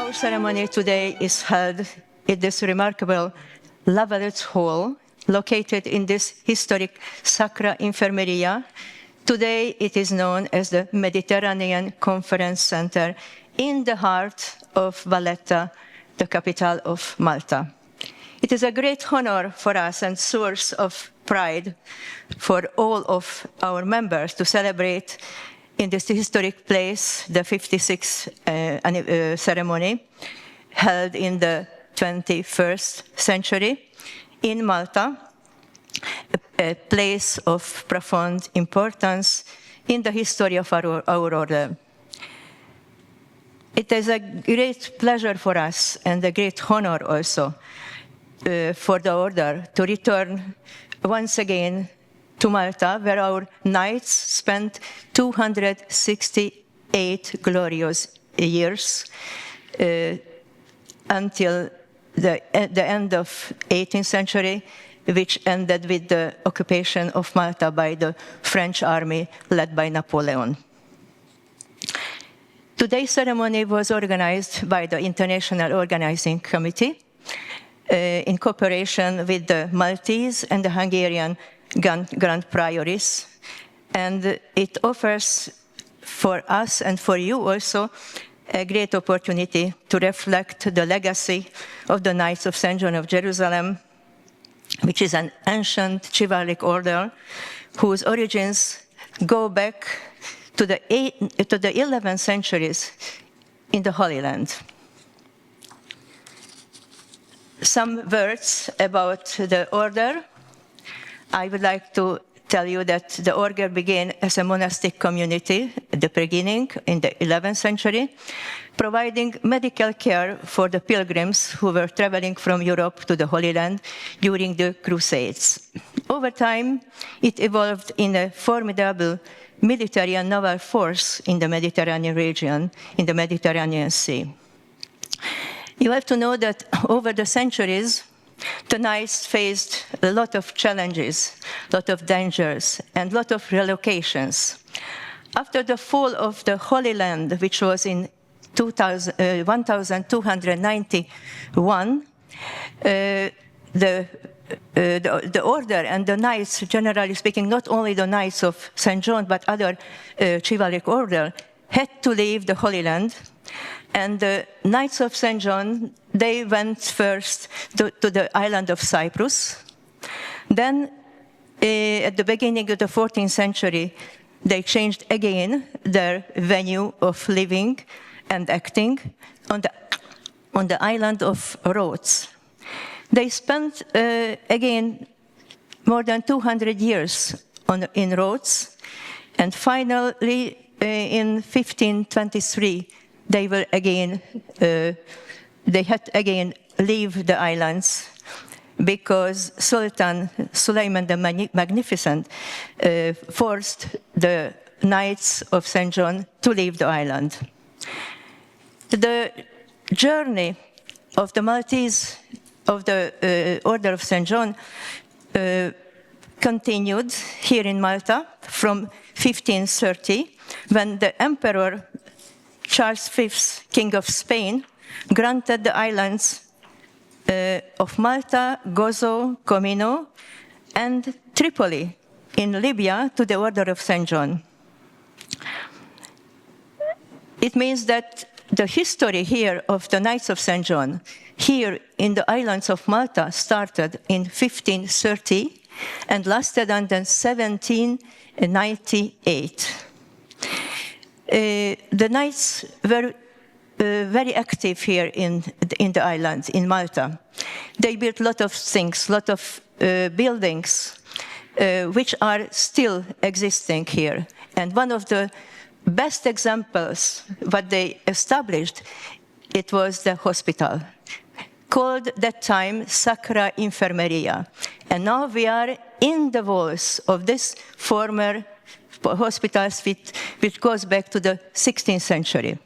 Our ceremony today is held in this remarkable lavallette hall located in this historic Sacra Infermeria. Today it is known as the Mediterranean Conference Center in the heart of Valletta, the capital of Malta. It is a great honor for us and source of pride for all of our members to celebrate in this historic place the 56th ceremony held in the 21st century in Malta, a place of profound importance in the history of our order. It is a great pleasure for us and a great honor also for the order to return once again to Malta, where our knights spent 268 glorious years until the end of 18th century, which ended with the occupation of Malta by the French army led by Napoleon. Today's ceremony was organized by the International Organizing Committee in cooperation with the Maltese and the Hungarian Grand Priories, and it offers for us and for you also a great opportunity to reflect the legacy of the Knights of St. John of Jerusalem, which is an ancient chivalric order whose origins go back to the 11th centuries in the Holy Land. Some words about the order. I would like to tell you that the order began as a monastic community at the beginning in the 11th century, providing medical care for the pilgrims who were traveling from Europe to the Holy Land during the Crusades. Over time, it evolved in a formidable military and naval force in the Mediterranean region, in the Mediterranean Sea. You have to know that over the centuries, the Knights faced a lot of challenges, a lot of dangers, and a lot of relocations. After the fall of the Holy Land, which was in 1291, the order and the Knights, generally speaking, not only the Knights of St. John, but other chivalric order, had to leave the Holy Land. And the Knights of St. John, they went first to the island of Cyprus. Then, at the beginning of the 14th century, they changed again their venue of living and acting on the island of Rhodes. They spent, again, more than 200 years in Rhodes, and finally, in 1523, they had again leave the islands because Sultan Suleiman the Magnificent forced the Knights of St. John to leave the island. The journey of the Maltese of the Order of St. John continued here in Malta from 1530, when the Emperor Charles V, King of Spain, granted the islands of Malta, Gozo, Comino, and Tripoli in Libya to the Order of St. John. It means that the history here of the Knights of St. John, here in the islands of Malta, started in 1530 and lasted until 1798. The Knights were very active here in the island, in Malta. They built a lot of things, a lot of buildings, which are still existing here. And one of the best examples, what they established, it was the hospital, called that time Sacra Infermeria. And now we are in the walls of this former hospitals which goes back to the 16th century.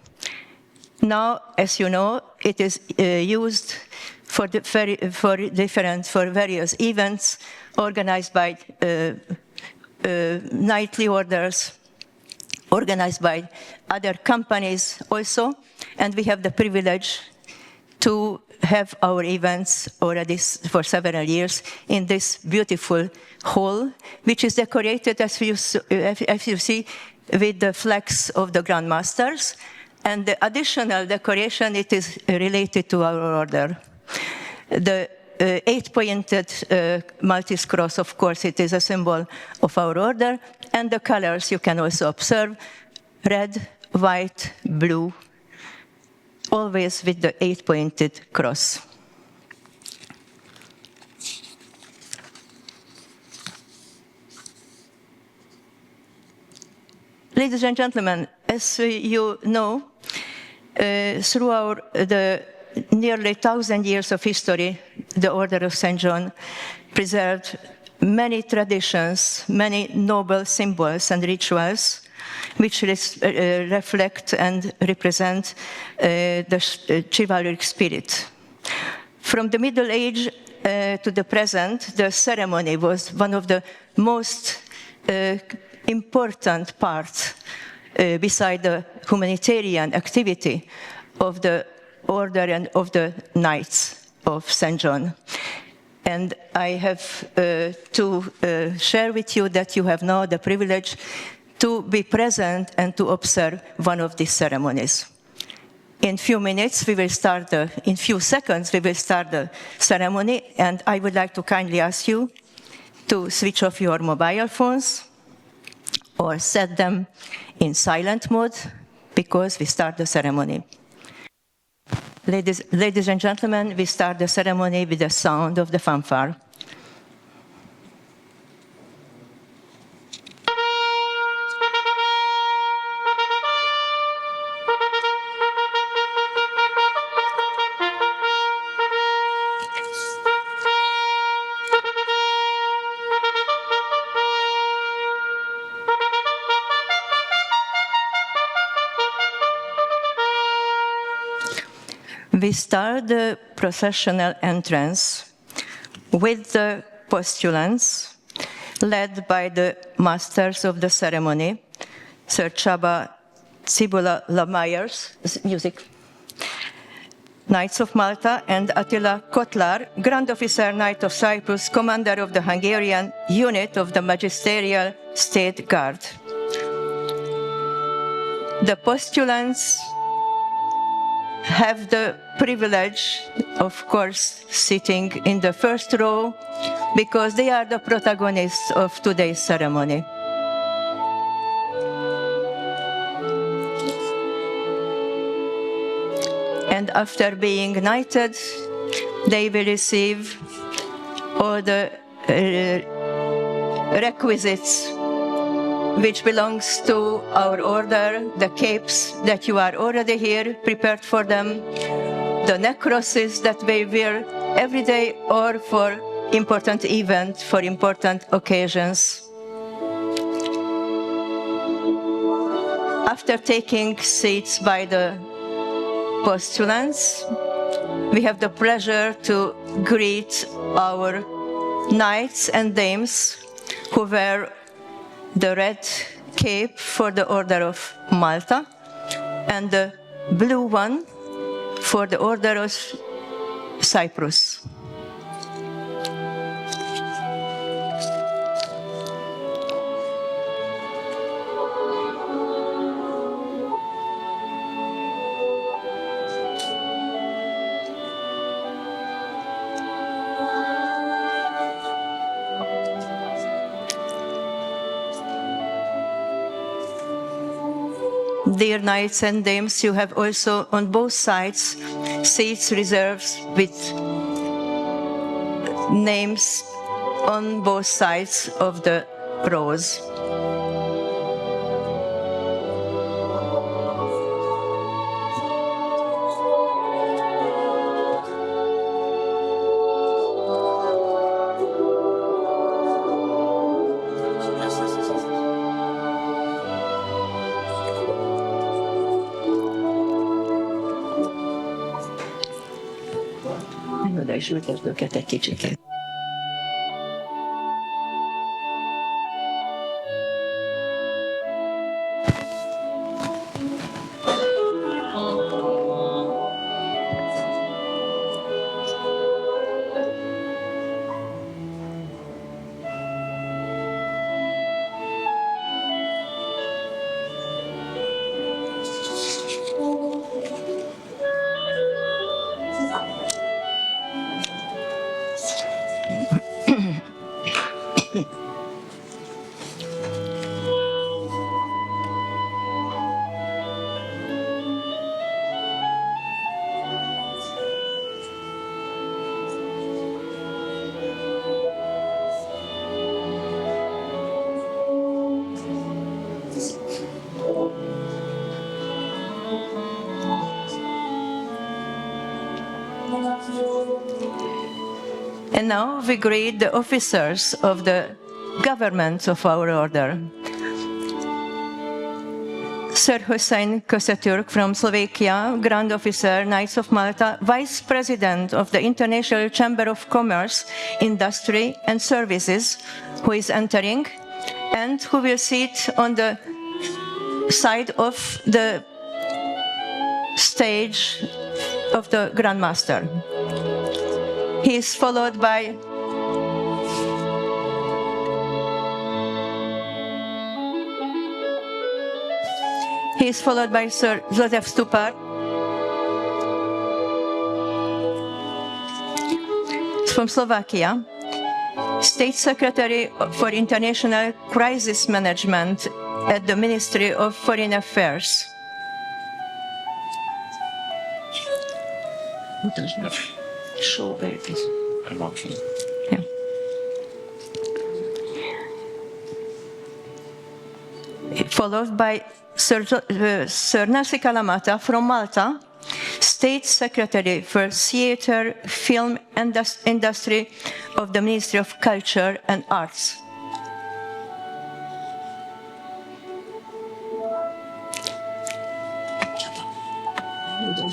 Now, as you know, it is used for various events organized by knightly orders, organized by other companies also, and we have the privilege to have our events already for several years in this beautiful hall, which is decorated, as you see, with the flags of the Grand Masters. And the additional decoration, it is related to our order. The 8-pointed Maltese cross, of course, it is a symbol of our order. And the colors you can also observe, red, white, blue, always with the 8-pointed cross. Ladies and gentlemen, as you know, throughout the nearly 1,000 years of history, the Order of St. John preserved many traditions, many noble symbols and rituals, which reflect and represent the chivalric spirit. From the Middle Age to the present, the ceremony was one of the most important parts, beside the humanitarian activity of the order and of the Knights of St. John. And I have to share with you that you have now the privilege to be present and to observe one of these ceremonies. In few minutes, in few seconds, we will start the ceremony, and I would like to kindly ask you to switch off your mobile phones or set them in silent mode, because we start the ceremony. Ladies and gentlemen, we start the ceremony with the sound of the fanfare. We start the processional entrance with the postulants, led by the masters of the ceremony, Sir Csaba Cibula Lamyers, music, Knights of Malta, and Attila Kotlar, Grand Officer Knight of Cyprus, commander of the Hungarian unit of the Magisterial State Guard. The postulants have the privilege, of course, sitting in the first row, because they are the protagonists of today's ceremony. And after being knighted, they will receive all the requisites which belongs to our order, the capes that you are already here prepared for them, the neckrosses that they wear every day or for important events, for important occasions. After taking seats by the postulants, we have the pleasure to greet our knights and dames who wear the red cape for the Order of Malta and the blue one for the Order of Cyprus. Dear knights and dames, you have also on both sides seats reserved with names on both sides of the rows. Oda is ültet őket egy kicsit. And now we greet the officers of the government of our order. Sir Hussein Kösetürk from Slovakia, Grand Officer, Knights of Malta, Vice President of the International Chamber of Commerce, Industry and Services, who is entering, and who will sit on the side of the stage of the Grand Master. He is followed by Sir Josef Stupar from Slovakia, State Secretary for International Crisis Management at the Ministry of Foreign Affairs. Yeah. Followed by Sir Nancy Kalamata from Malta, State Secretary for Theatre, Film Industry of the Ministry of Culture and Arts.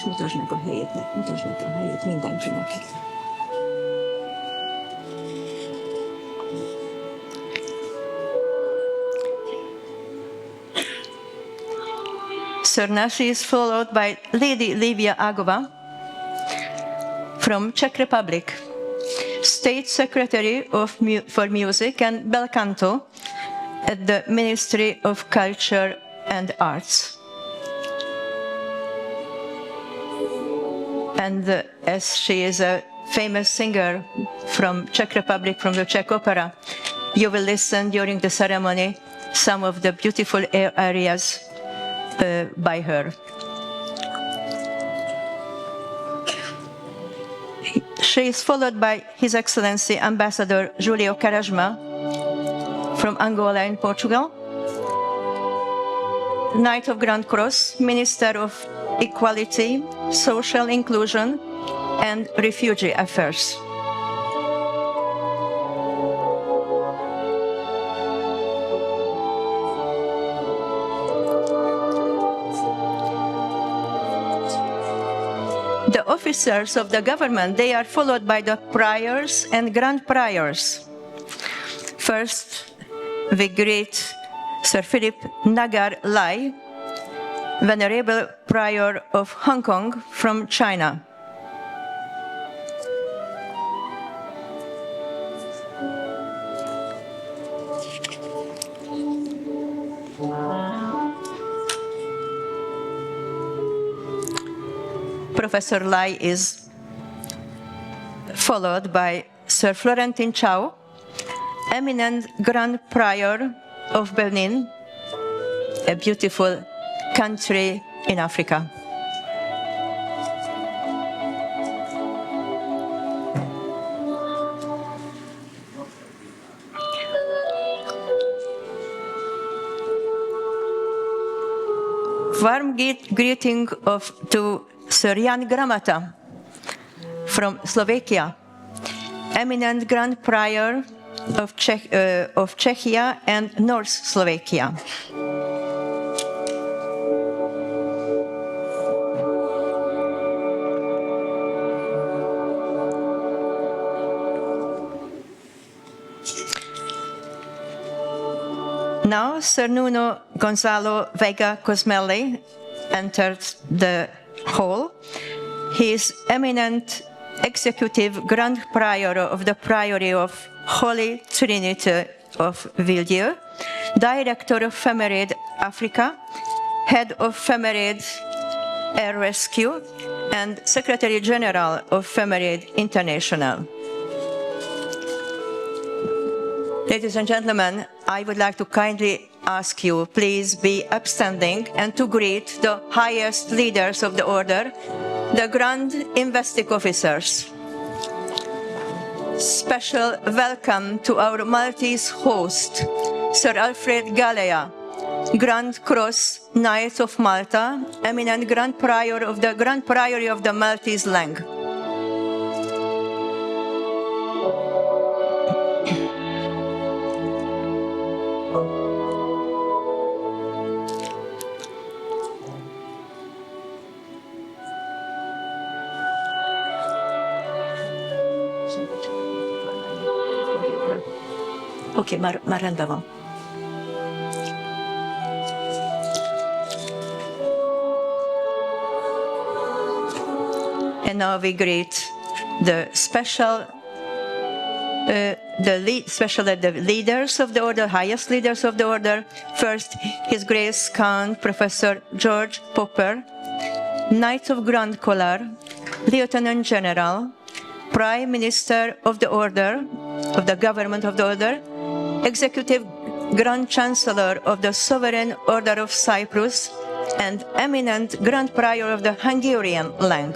Mutasd meg a helyét mindenkinek. Sir Nashi is followed by Lady Livia Agova from Czech Republic, State Secretary for Music and Bel Canto at the Ministry of Culture and Arts. And as she is a famous singer from Czech Republic, from the Czech Opera, you will listen during the ceremony some of the beautiful arias by her. She is followed by His Excellency Ambassador Julio Carajma from Angola in Portugal, Knight of Grand Cross, Minister of Equality, Social Inclusion and Refugee Affairs. The officers of the government, they are followed by the priors and grand priors. First, we greet Sir Philip Nagar Lai, Venerable Prior of Hong Kong from China. Professor Lai is followed by Sir Florentin Chow, eminent Grand Prior of Benin, a beautiful country in Africa. Warm greeting to Sir Jan Gramata from Slovakia, eminent Grand Prior of Czechia and North Slovakia. Now, Sir Nuno Gonzalo Vega Cosmelli entered the hall. He is eminent Executive Grand Prior of the Priory of Holy Trinity of Villiers, Director of Femerade Africa, Head of Femerade Air Rescue, and Secretary General of Femerade International. Ladies and gentlemen, I would like to kindly ask you, please be upstanding and to greet the highest leaders of the order, the Grand Investing Officers. Special welcome to our Maltese host, Sir Alfred Galea, Grand Cross Knight of Malta, eminent Grand Prior of the Grand Priory of the Maltese Lang. Oké, már rendben van. And now we greet the the leaders of the order, highest leaders of the order. First, His Grace Count Professor George Popper, Knight of Grand Collar, Lieutenant General, Prime Minister of the Order, of the Government of the Order, Executive Grand Chancellor of the Sovereign Order of Cyprus, and eminent Grand Prior of the Hungarian Lang,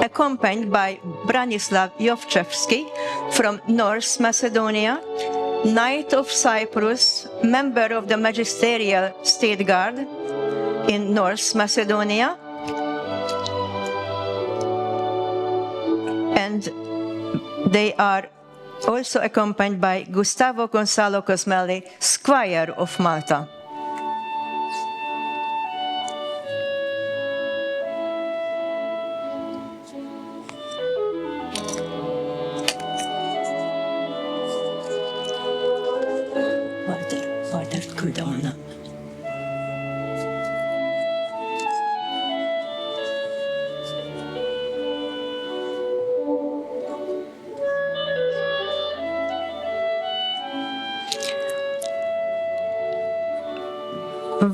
accompanied by Branislav Jovchevsky from North Macedonia, Knight of Cyprus, member of the Magisterial State Guard in North Macedonia, and they are also accompanied by Gustavo Gonzalo Cosmelli, Squire of Malta.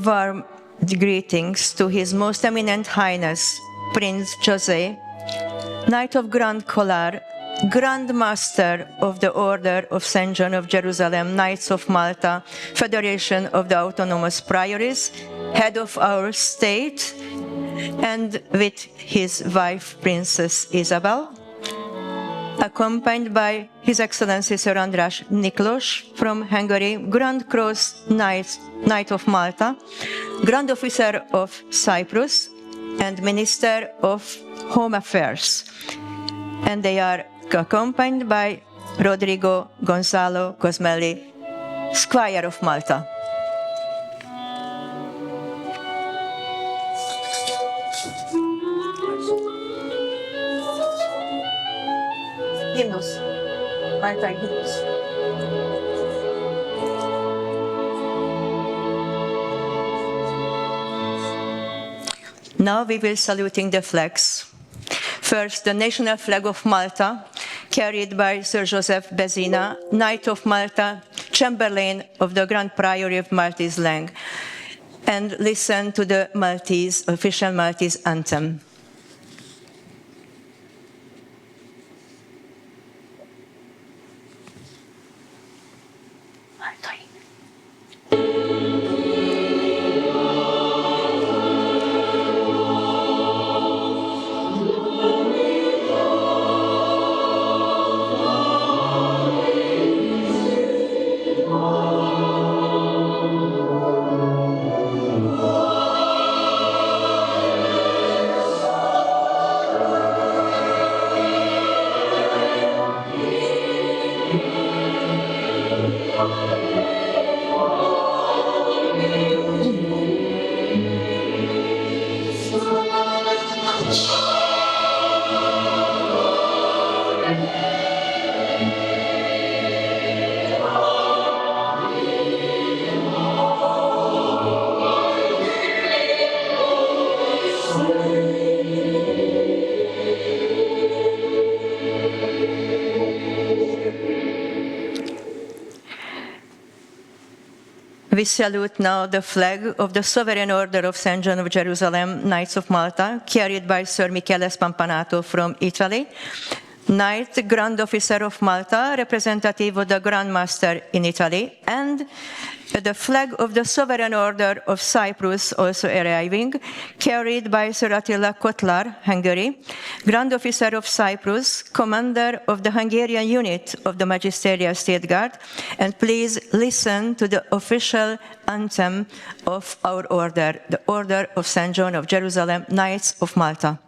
Warm greetings to His Most Eminent Highness, Prince Jose, Knight of Grand Collar, Grand Master of the Order of St. John of Jerusalem, Knights of Malta, Federation of the Autonomous Priories, head of our state, and with his wife, Princess Isabel, accompanied by His Excellency Sir András Miklós from Hungary, Grand Cross Knight of Malta, Grand Officer of Cyprus, and Minister of Home Affairs. And they are accompanied by Rodrigo Gonzalo Cosmelli, Squire of Malta. Hymnus. Maltai hymnus. Now we will saluting the flags. First, the national flag of Malta, carried by Sir Joseph Bezina, Knight of Malta, Chamberlain of the Grand Priory of Maltese Lang, and listen to the official Maltese anthem. We salute now the flag of the Sovereign Order of St. John of Jerusalem, Knights of Malta, carried by Sir Michele Spampanato from Italy, Knight Grand Officer of Malta, representative of the Grand Master in Italy, and the flag of the Sovereign Order of Cyprus also arriving, carried by Sir Attila Kotlar, Hungary, Grand Officer of Cyprus, Commander of the Hungarian unit of the Magisterial State Guard, and please listen to the official anthem of our order, the Order of St. John of Jerusalem, Knights of Malta.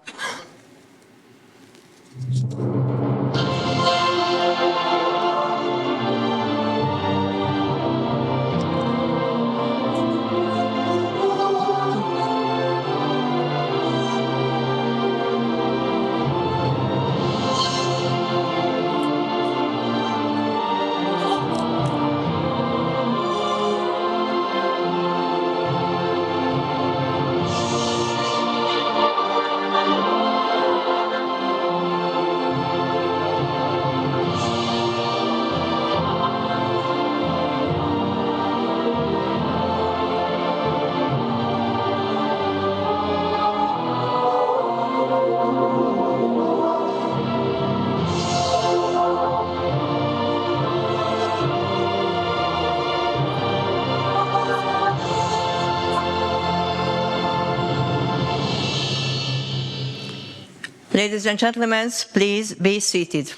Ladies and gentlemen, please be seated.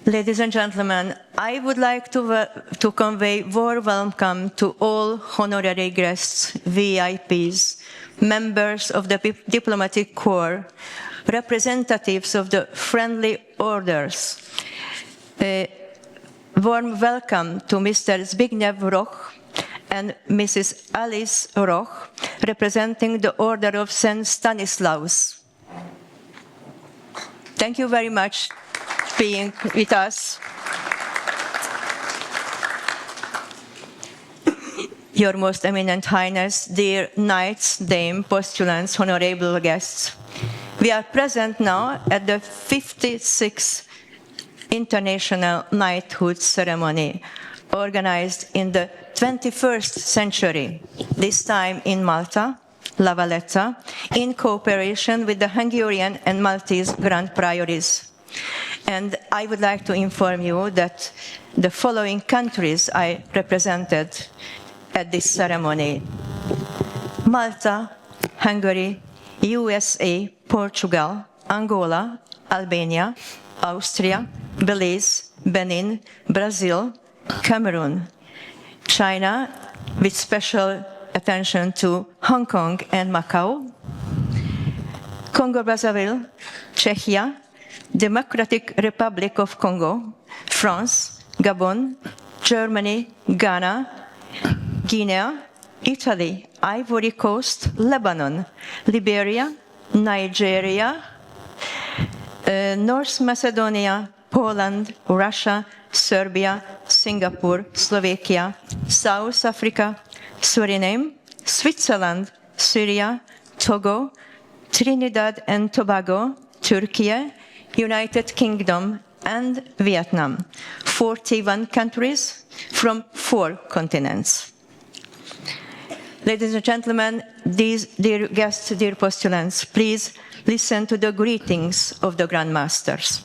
Ladies and gentlemen, I would like to convey warm welcome to all honorary guests, VIPs, members of the diplomatic corps, representatives of the friendly orders. Warm welcome to Mr. Zbigniew Roch and Mrs. Alice Roch, representing the Order of St. Stanislaus. Thank you very much for being with us. Your Most Eminent Highness, dear knights, dame, postulants, honorable guests, we are present now at the 56th International Knighthood Ceremony, organized in the 21st century, this time in Malta, La Valletta, in cooperation with the Hungarian and Maltese Grand Priories. And I would like to inform you that the following countries I represented at this ceremony: Malta, Hungary, USA, Portugal, Angola, Albania, Austria, Belize, Benin, Brazil, Cameroon, China, with special attention to Hong Kong and Macau, Congo-Brazzaville, Czechia, Democratic Republic of Congo, France, Gabon, Germany, Ghana, Guinea, Italy, Ivory Coast, Lebanon, Liberia, Nigeria, North Macedonia, Poland, Russia, Serbia, Singapore, Slovakia, South Africa, Suriname, Switzerland, Syria, Togo, Trinidad and Tobago, Turkey, United Kingdom, and Vietnam. 41 countries from 4 continents. Ladies and gentlemen, these dear guests, dear postulants, please listen to the greetings of the Grand Masters.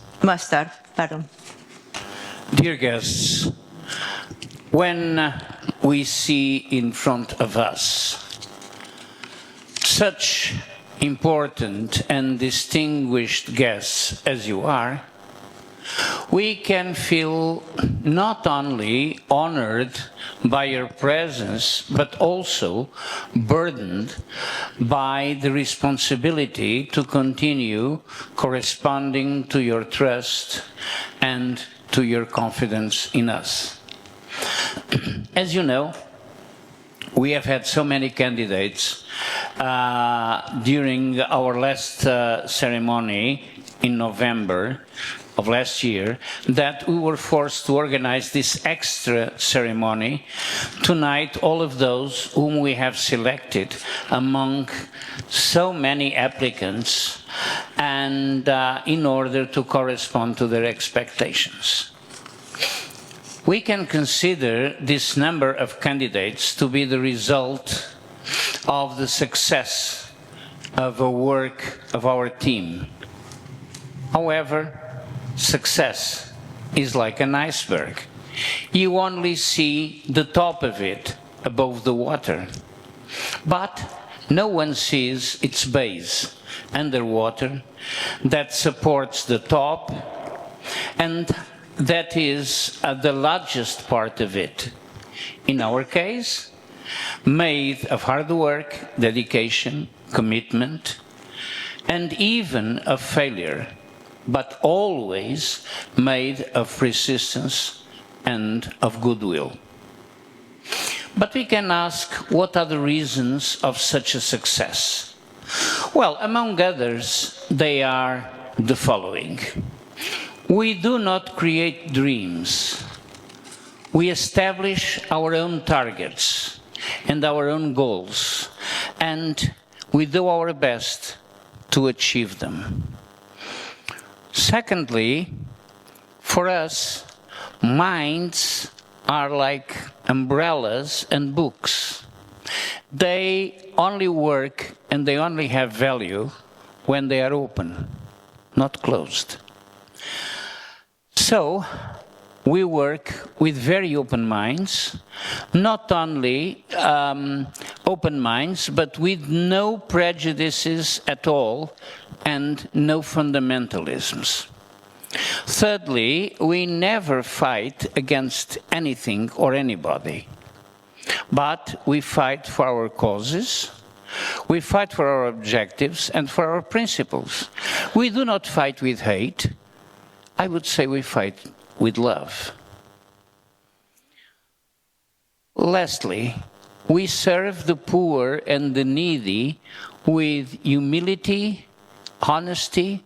Dear guests, when we see in front of us such important and distinguished guests as you are, we can feel not only honored by your presence, but also burdened by the responsibility to continue corresponding to your trust and to your confidence in us. As you know, we have had so many candidates during our last ceremony in November of last year that we were forced to organize this extra ceremony tonight, all of those whom we have selected among so many applicants, and in order to correspond to their expectations. We can consider this number of candidates to be the result of the success of the work of our team. However, success is like an iceberg. You only see the top of it above the water, but no one sees its base underwater that supports the top, and that is the largest part of it. In our case, made of hard work, dedication, commitment, and even of failure, but always made of persistence and of goodwill. But we can ask, what are the reasons of such a success? Well, among others, they are the following. We do not create dreams. We establish our own targets and our own goals, and we do our best to achieve them. Secondly, for us, minds are like umbrellas and books. They only work and they only have value when they are open, not closed. So, we work with very open minds, not only open minds, but with no prejudices at all and no fundamentalisms. Thirdly, we never fight against anything or anybody, but we fight for our causes, we fight for our objectives and for our principles. We do not fight with hate. I would say we fight with love. Lastly, we serve the poor and the needy with humility, honesty,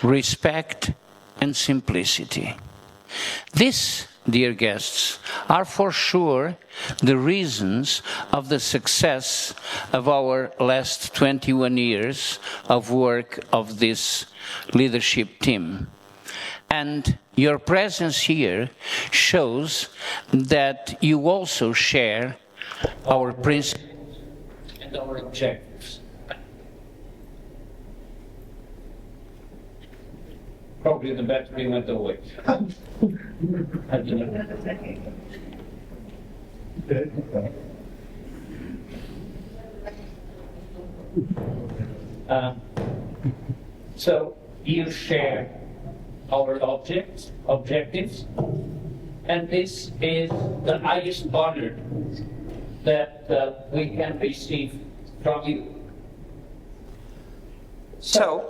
respect, and simplicity. This, dear guests, are for sure the reasons of the success of our last 21 years of work of this leadership team. And your presence here shows that you also share our principles and our objectives. Probably the battery went away. I don't know. So you share our objectives, and this is the highest honor that we can receive from you. So,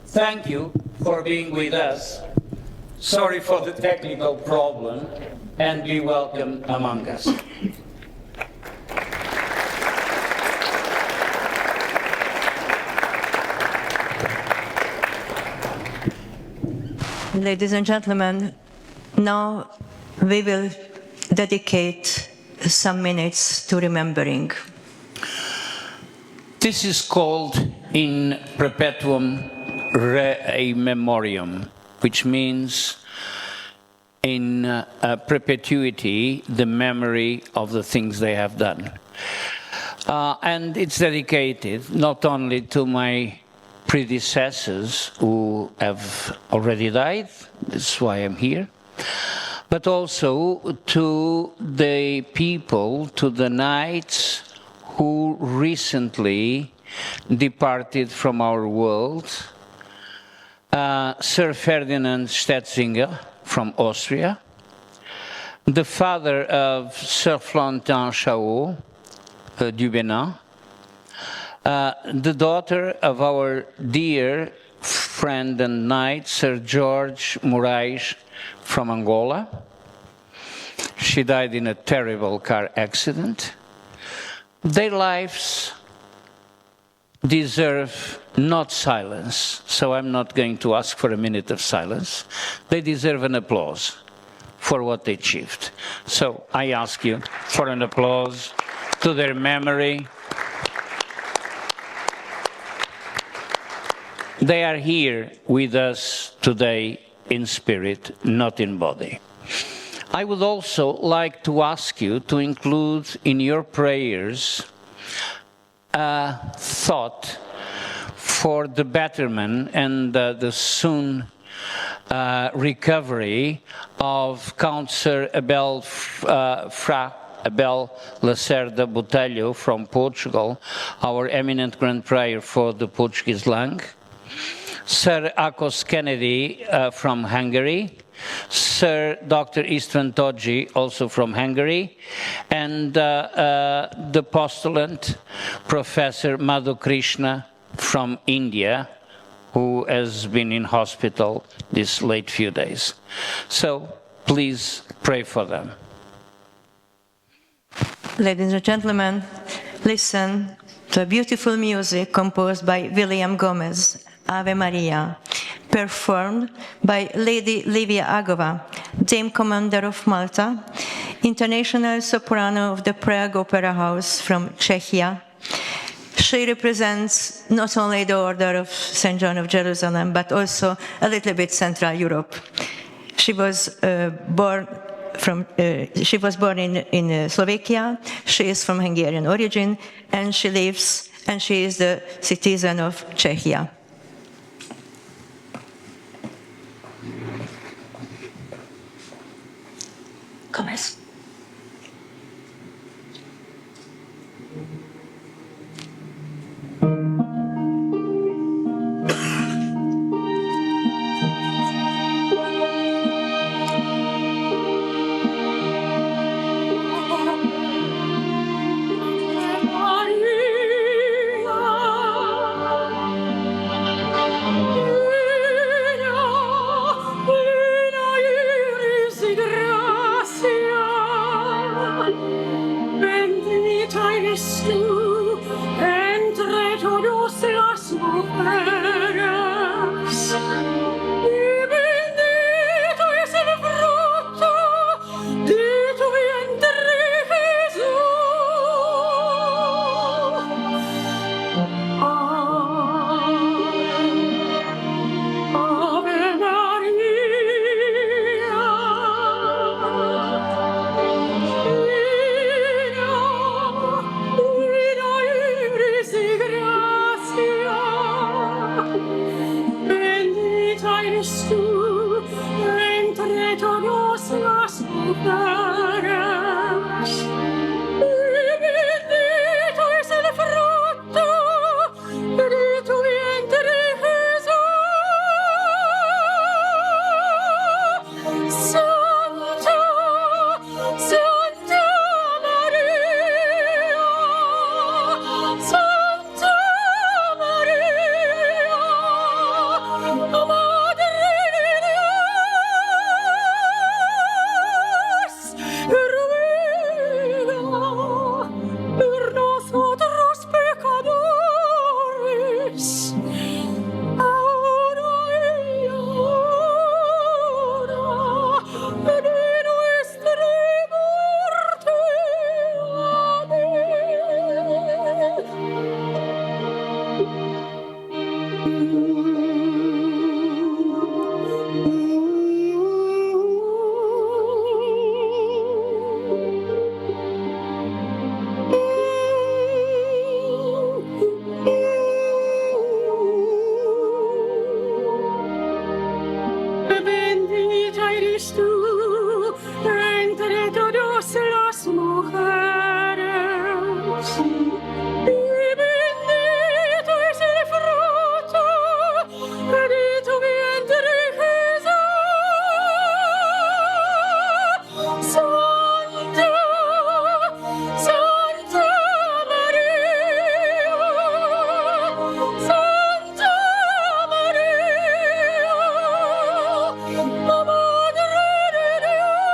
thank you for being with us. Sorry for the technical problem, and be welcome among us. Ladies and gentlemen, now we will dedicate some minutes to remembering. This is called in perpetuum re memoriam, which means in perpetuity the memory of the things they have done. And it's dedicated not only to my predecessors who have already died, that's why I'm here, but also to the people, to the knights who recently departed from our world. Sir Ferdinand Stetzinger from Austria, the father of Sir Florentin Chaot du Benin, the daughter of our dear friend and knight, Sir George Moraes from Angola. She died in a terrible car accident. Their lives deserve not silence, so I'm not going to ask for a minute of silence. They deserve an applause for what they achieved. So I ask you for an applause to their memory. They are here with us today in spirit, not in body. I would also like to ask you to include in your prayers a thought for the betterment and the soon recovery of Count Sir Abel Abel Lacerda Botelho from Portugal, our eminent Grand Prior for the Portuguese language. Sir Akos Kennedy from Hungary, Sir Dr. Istvan Togyi, also from Hungary, and the postulant, Professor Madhu Krishna from India, who has been in hospital these late few days. So please pray for them. Ladies and gentlemen, listen to a beautiful music composed by William Gomez, Ave Maria, performed by Lady Livia Agova, Dame Commander of Malta, international soprano of the Prague Opera House from Czechia. She represents not only the Order of St. John of Jerusalem, but also a little bit Central Europe. She was born in Slovakia. She is from Hungarian origin, and she is the citizen of Czechia. mujeres. Y bendito es el fruto de tu vientre, Jesús. Ave María, llena eres de gracia, bendita eres tú entre todas las mujeres. Y bendito es el fruto de tu vientre, Jesús. Santa, Santa María, Santa María, Madre de Dios, ruega por nosotros pecadores, ahora y hora de nuestra muerte. Bendita eres tú entre todas las mujeres. Y bendito es el fruto de tu vientre, Jesús. Santa, Santa María, Santa María, Madre de Dios,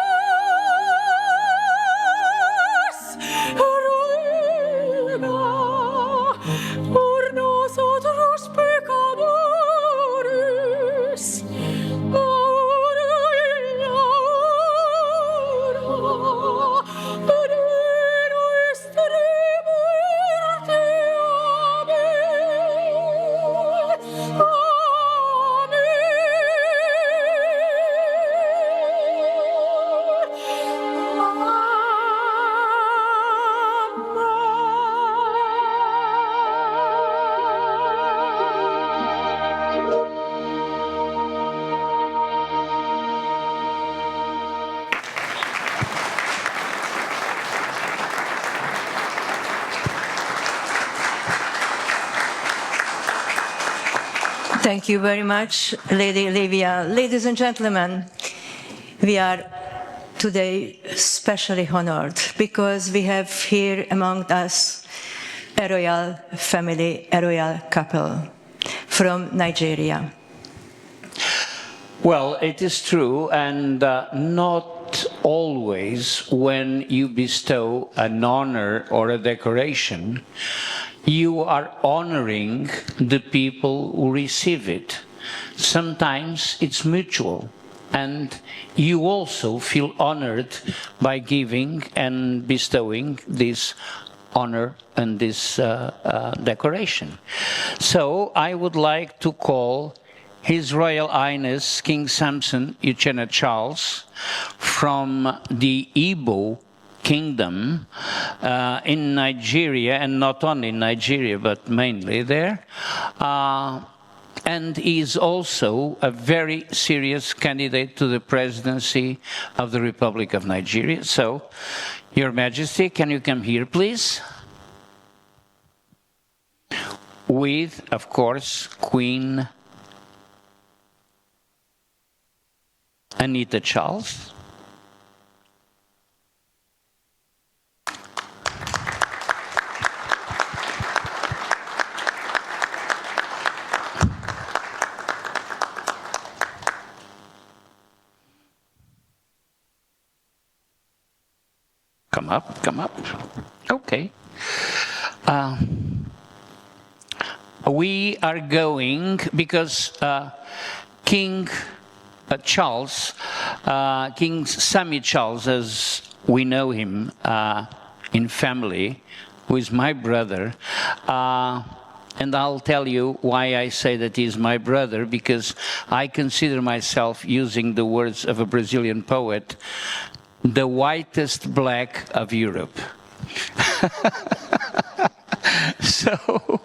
ruega por nosotros pecadores, ahora y hora de nuestra muerte. Thank you very much, Lady Livia. Ladies and gentlemen, we are today especially honored because we have here among us a royal family, a royal couple from Nigeria. Well, it is true, and not always when you bestow an honor or a decoration, you are honoring the people who receive it. Sometimes it's mutual, and you also feel honored by giving and bestowing this honor and this decoration. So I would like to call His Royal Highness King Samson Uchenna Charles from the Igbo Kingdom in Nigeria, and not only in Nigeria, but mainly there. And he is also a very serious candidate to the presidency of the Republic of Nigeria. So, Your Majesty, can you come here, please? With, of course, Queen Anita Charles. Come up, come up. Okay. we are going because King Charles, King Sammy Charles, as we know him in family, who is my brother, and I'll tell you why I say that he's my brother, because I consider myself, using the words of a Brazilian poet, the whitest black of Europe. So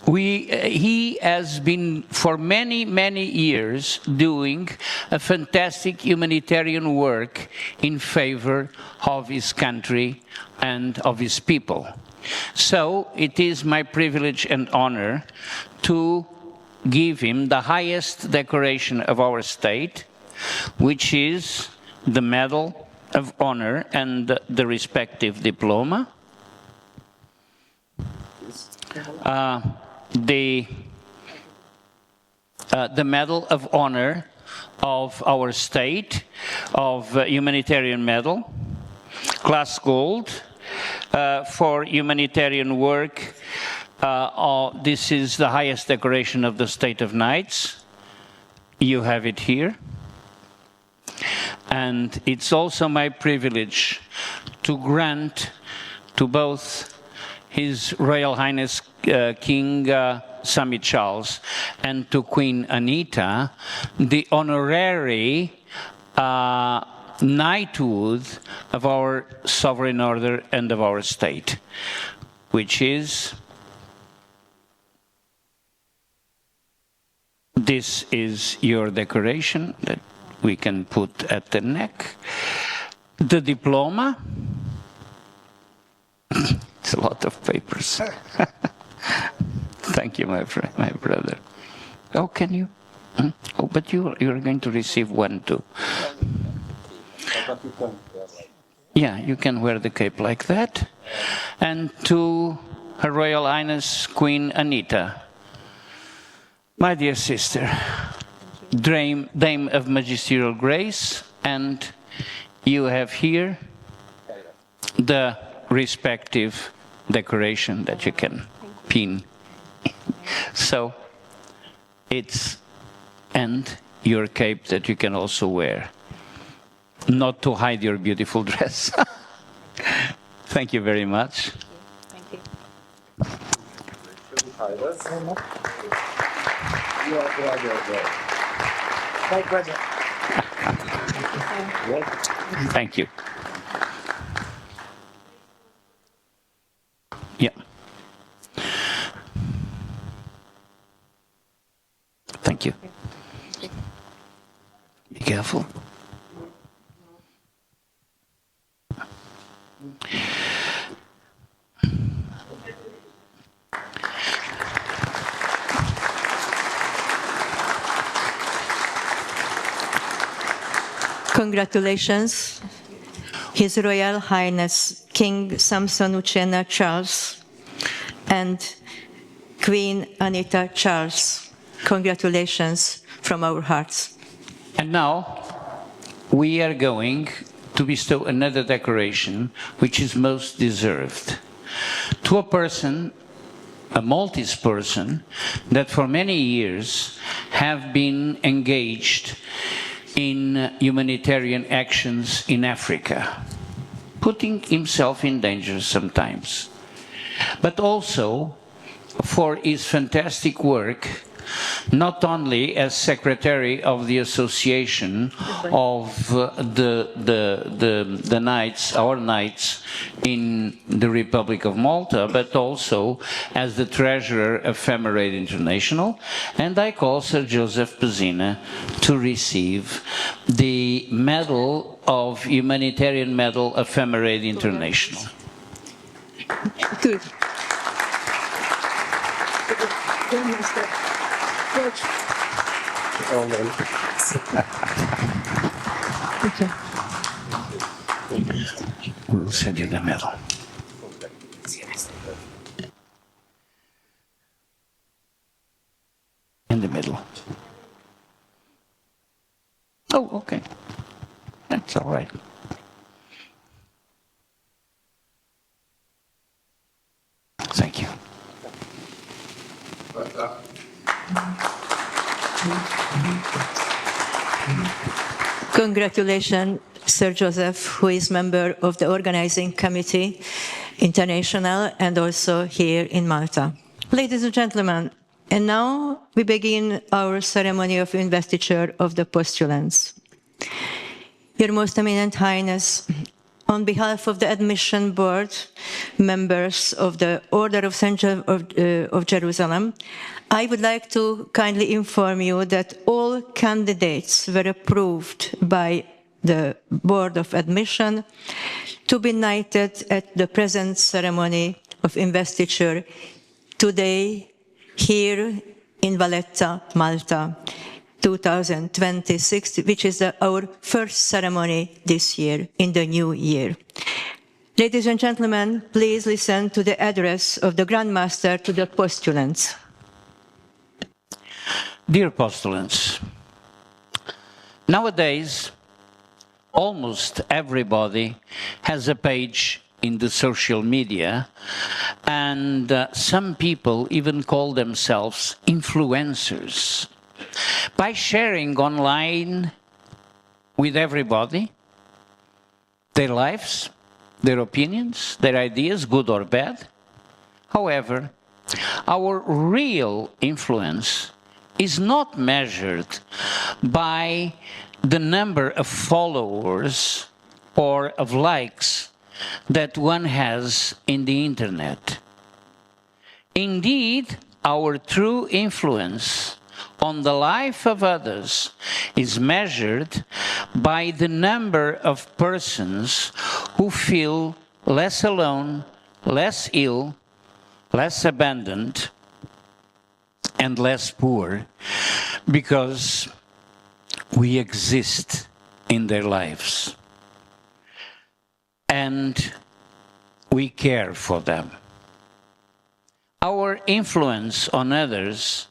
he has been for many, many years doing a fantastic humanitarian work in favor of his country and of his people. So it is my privilege and honor to give him the highest decoration of our state, which is the Medal of Honor and the respective diploma. The Medal of Honor of our state, of humanitarian medal, class gold, for humanitarian work. This is the highest decoration of the State of Knights. You have it here. And it's also my privilege to grant to both His Royal Highness King Sammy Charles and to Queen Anita the honorary knighthood of our sovereign order and of our state, which is, this is your decoration that we can put at the neck. The diploma. It's a lot of papers. Thank you, my friend, my brother. Oh, can you? Oh, but you're going to receive one too. Yeah, you can wear the cape like that. And to Her Royal Highness Queen Anita, my dear sister, Dame of Magisterial Grace, and you have here the respective decoration that you can pin. So it's, and your cape that you can also wear, not to hide your beautiful dress. Thank you very much. Thank you. Thank you. Yeah. Thank you. Be careful. Congratulations, His Royal Highness King Samson Uchenna Charles and Queen Anita Charles. Congratulations from our hearts. And now we are going to bestow another decoration which is most deserved to a person, a Maltese person, that for many years have been engaged in humanitarian actions in Africa, putting himself in danger sometimes, but also for his fantastic work, not only as secretary of the association of the Knights, our Knights in the Republic of Malta, but also as the treasurer of Femerade International. And I call Sir Joseph Pezina to receive the medal of Humanitarian Medal of Femerade International. Good. Okay. We'll send you the medal. In the middle. Oh, okay. That's all right. Thank you. Congratulations, Sir Joseph, who is member of the organizing committee, international, and also here in Malta. Ladies and gentlemen, and now we begin our ceremony of investiture of the postulants. Your Most Eminent Highness, on behalf of the Admission Board, members of the Order of St. of Jerusalem, I would like to kindly inform you that all candidates were approved by the Board of Admission to be knighted at the present ceremony of investiture today here in Valletta, Malta, 2026, which is our first ceremony this year, in the new year. Ladies and gentlemen, please listen to the address of the Grand Master to the postulants. Dear postulants, nowadays, almost everybody has a page in the social media, and some people even call themselves influencers. By sharing online with everybody their lives, their opinions, their ideas, good or bad. However, our real influence is not measured by the number of followers or of likes that one has in the internet. Indeed, our true influence on the life of others is measured by the number of persons who feel less alone, less ill, less abandoned, and less poor, because we exist in their lives and we care for them. Our influence on others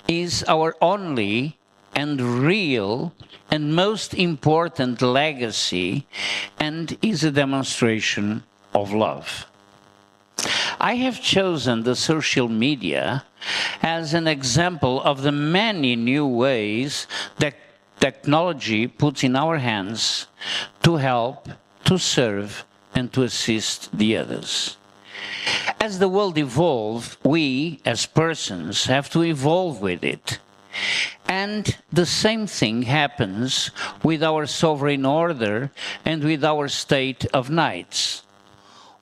is our only and real and most important legacy, and is a demonstration of love. I have chosen the social media as an example of the many new ways that technology puts in our hands to help, to serve, and to assist the others. As the world evolves, we, as persons, have to evolve with it. And the same thing happens with our sovereign order and with our state of knights.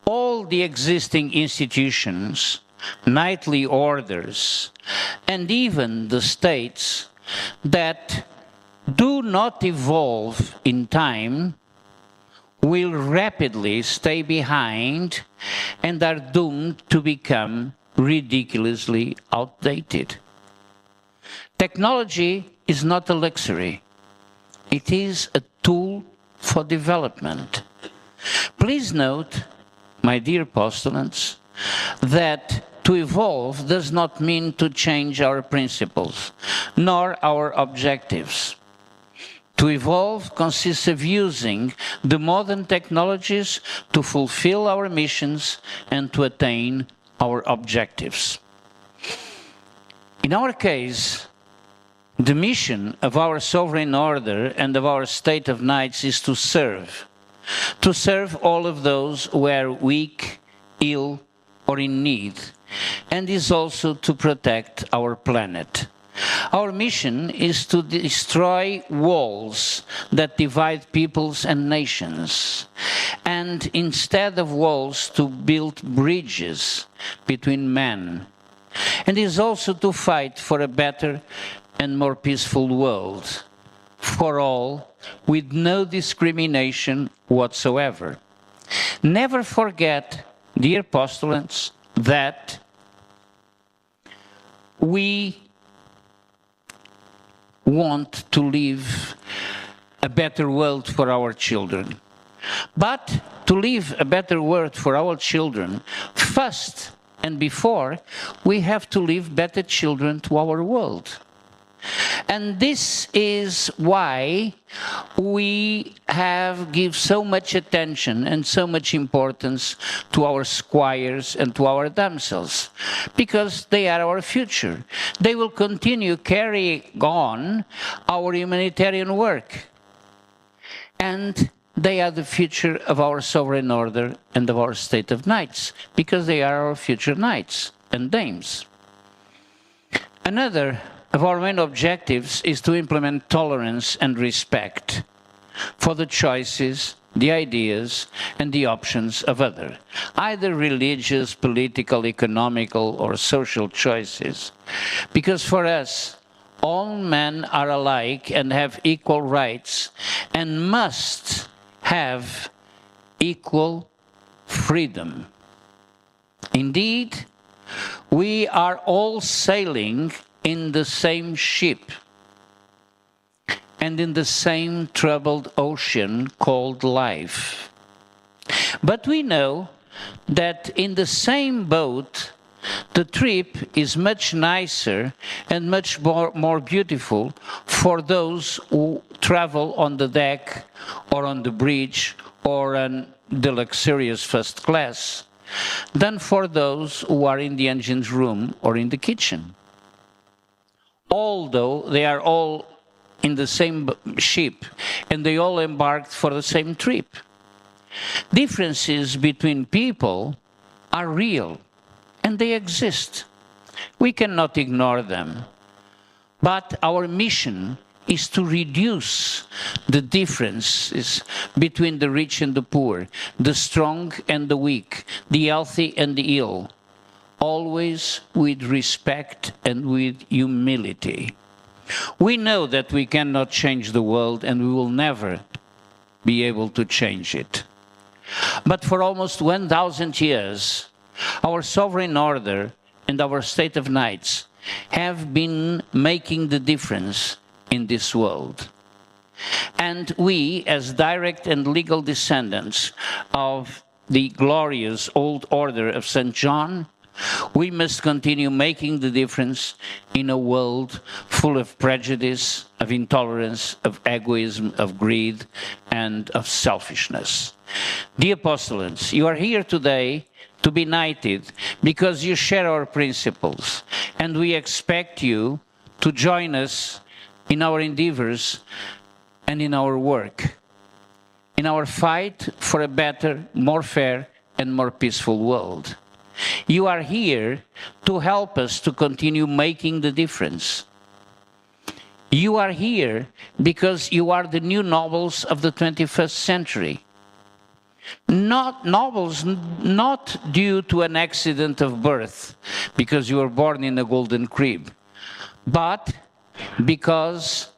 All the existing institutions, knightly orders, and even the states that do not evolve in time will rapidly stay behind and are doomed to become ridiculously outdated. Technology is not a luxury. It is a tool for development. Please note, my dear postulants, that to evolve does not mean to change our principles, nor our objectives. To evolve consists of using the modern technologies to fulfill our missions and to attain our objectives. In our case, the mission of our sovereign order and of our state of knights is to serve all of those who are weak, ill, or in need, and is also to protect our planet. Our mission is to destroy walls that divide peoples and nations, and instead of walls, to build bridges between men, and is also to fight for a better and more peaceful world for all, with no discrimination whatsoever. Never forget, dear postulants, that we want to live a better world for our children. But to live a better world for our children, first and before, we have to leave better children to our world. And this is why we give so much attention and so much importance to our squires and to our damsels, because they are our future. They will continue carrying on our humanitarian work. And they are the future of our sovereign order and of our state of knights, because they are our future knights and dames. Another of our main objectives is to implement tolerance and respect for the choices, the ideas, and the options of others, either religious, political, economical, or social choices. Because for us, all men are alike and have equal rights and must have equal freedom. Indeed, we are all sailing in the same ship and in the same troubled ocean called life. But we know that in the same boat, the trip is much nicer and much more beautiful for those who travel on the deck or on the bridge or on the luxurious first class than for those who are in the engine's room or in the kitchen. Although they are all in the same ship and they all embarked for the same trip. Differences between people are real and they exist. We cannot ignore them. But our mission is to reduce the differences between the rich and the poor, the strong and the weak, the healthy and the ill, always with respect and with humility. We know that we cannot change the world and we will never be able to change it. But for almost 1,000 years, our sovereign order and our state of knights have been making the difference in this world. And we, as direct and legal descendants of the glorious old order of St. John, we must continue making the difference in a world full of prejudice, of intolerance, of egoism, of greed, and of selfishness. Dear postulants, you are here today to be knighted because you share our principles, and we expect you to join us in our endeavors and in our work, in our fight for a better, more fair, and more peaceful world. You are here to help us to continue making the difference. You are here because you are the new nobles of the 21st century. Not nobles, not due to an accident of birth, because you were born in a golden crib, but because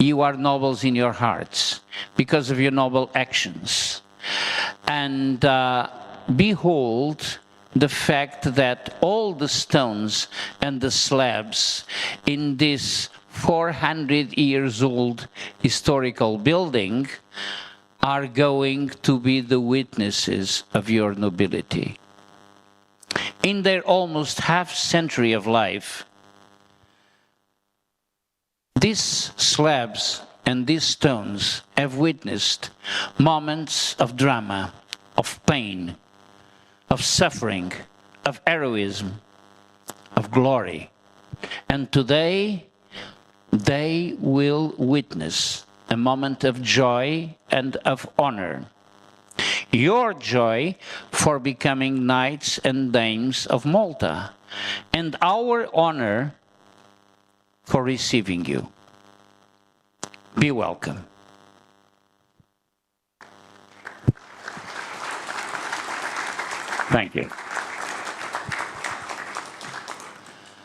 you are nobles in your hearts, because of your noble actions. And behold the fact that all the stones and the slabs in this 400 years old historical building are going to be the witnesses of your nobility. In their almost half century of life, these slabs and these stones have witnessed moments of drama, of pain, of suffering, of heroism, of glory. And today, they will witness a moment of joy and of honor. Your joy for becoming knights and dames of Malta, and our honor for receiving you. Be welcome. Thank you.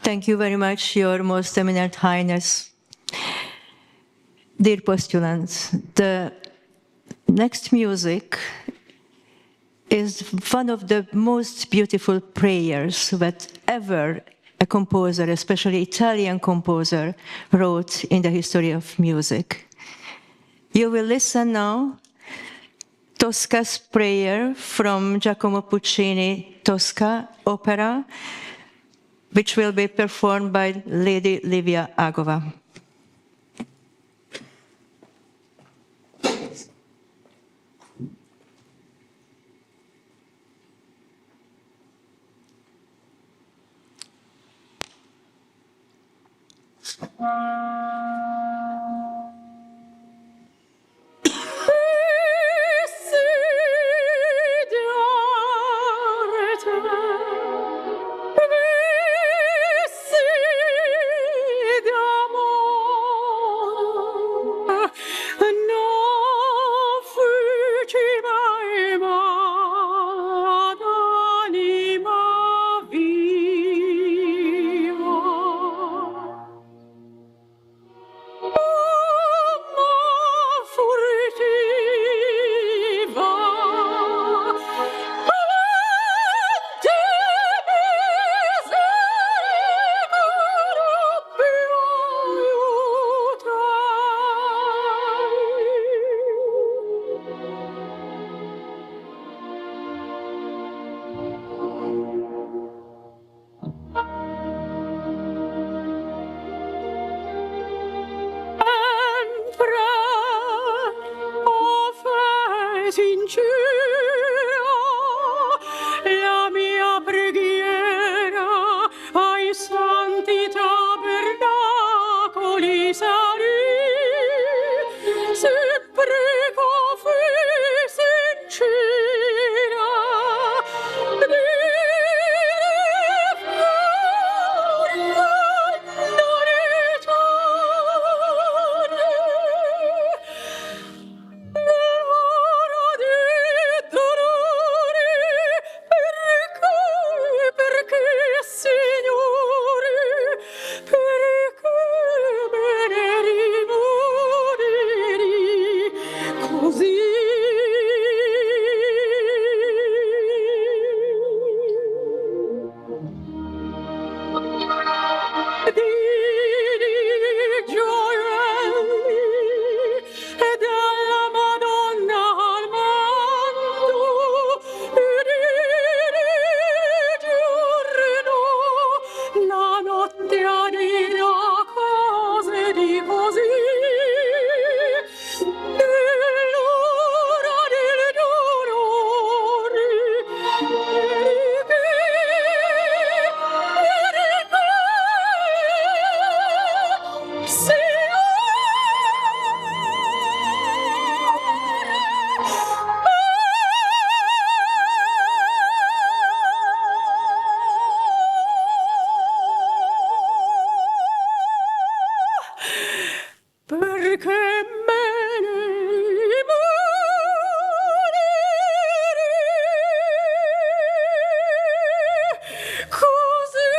Thank you very much, Your Most Eminent Highness. Dear postulants, the next music is one of the most beautiful prayers that ever a composer, especially Italian composer, wrote in the history of music. You will listen now Tosca's prayer from Giacomo Puccini Tosca opera, which will be performed by Lady Livia Agova. tabernacoli salì, sempre con fede sincera, di perché, Signore, perché me ne rimuovi così? Di gioielli e dalla Madonna al mondo, di giorno la notte adira cose di così, nell'ora del dolore, perché me ne morirei così.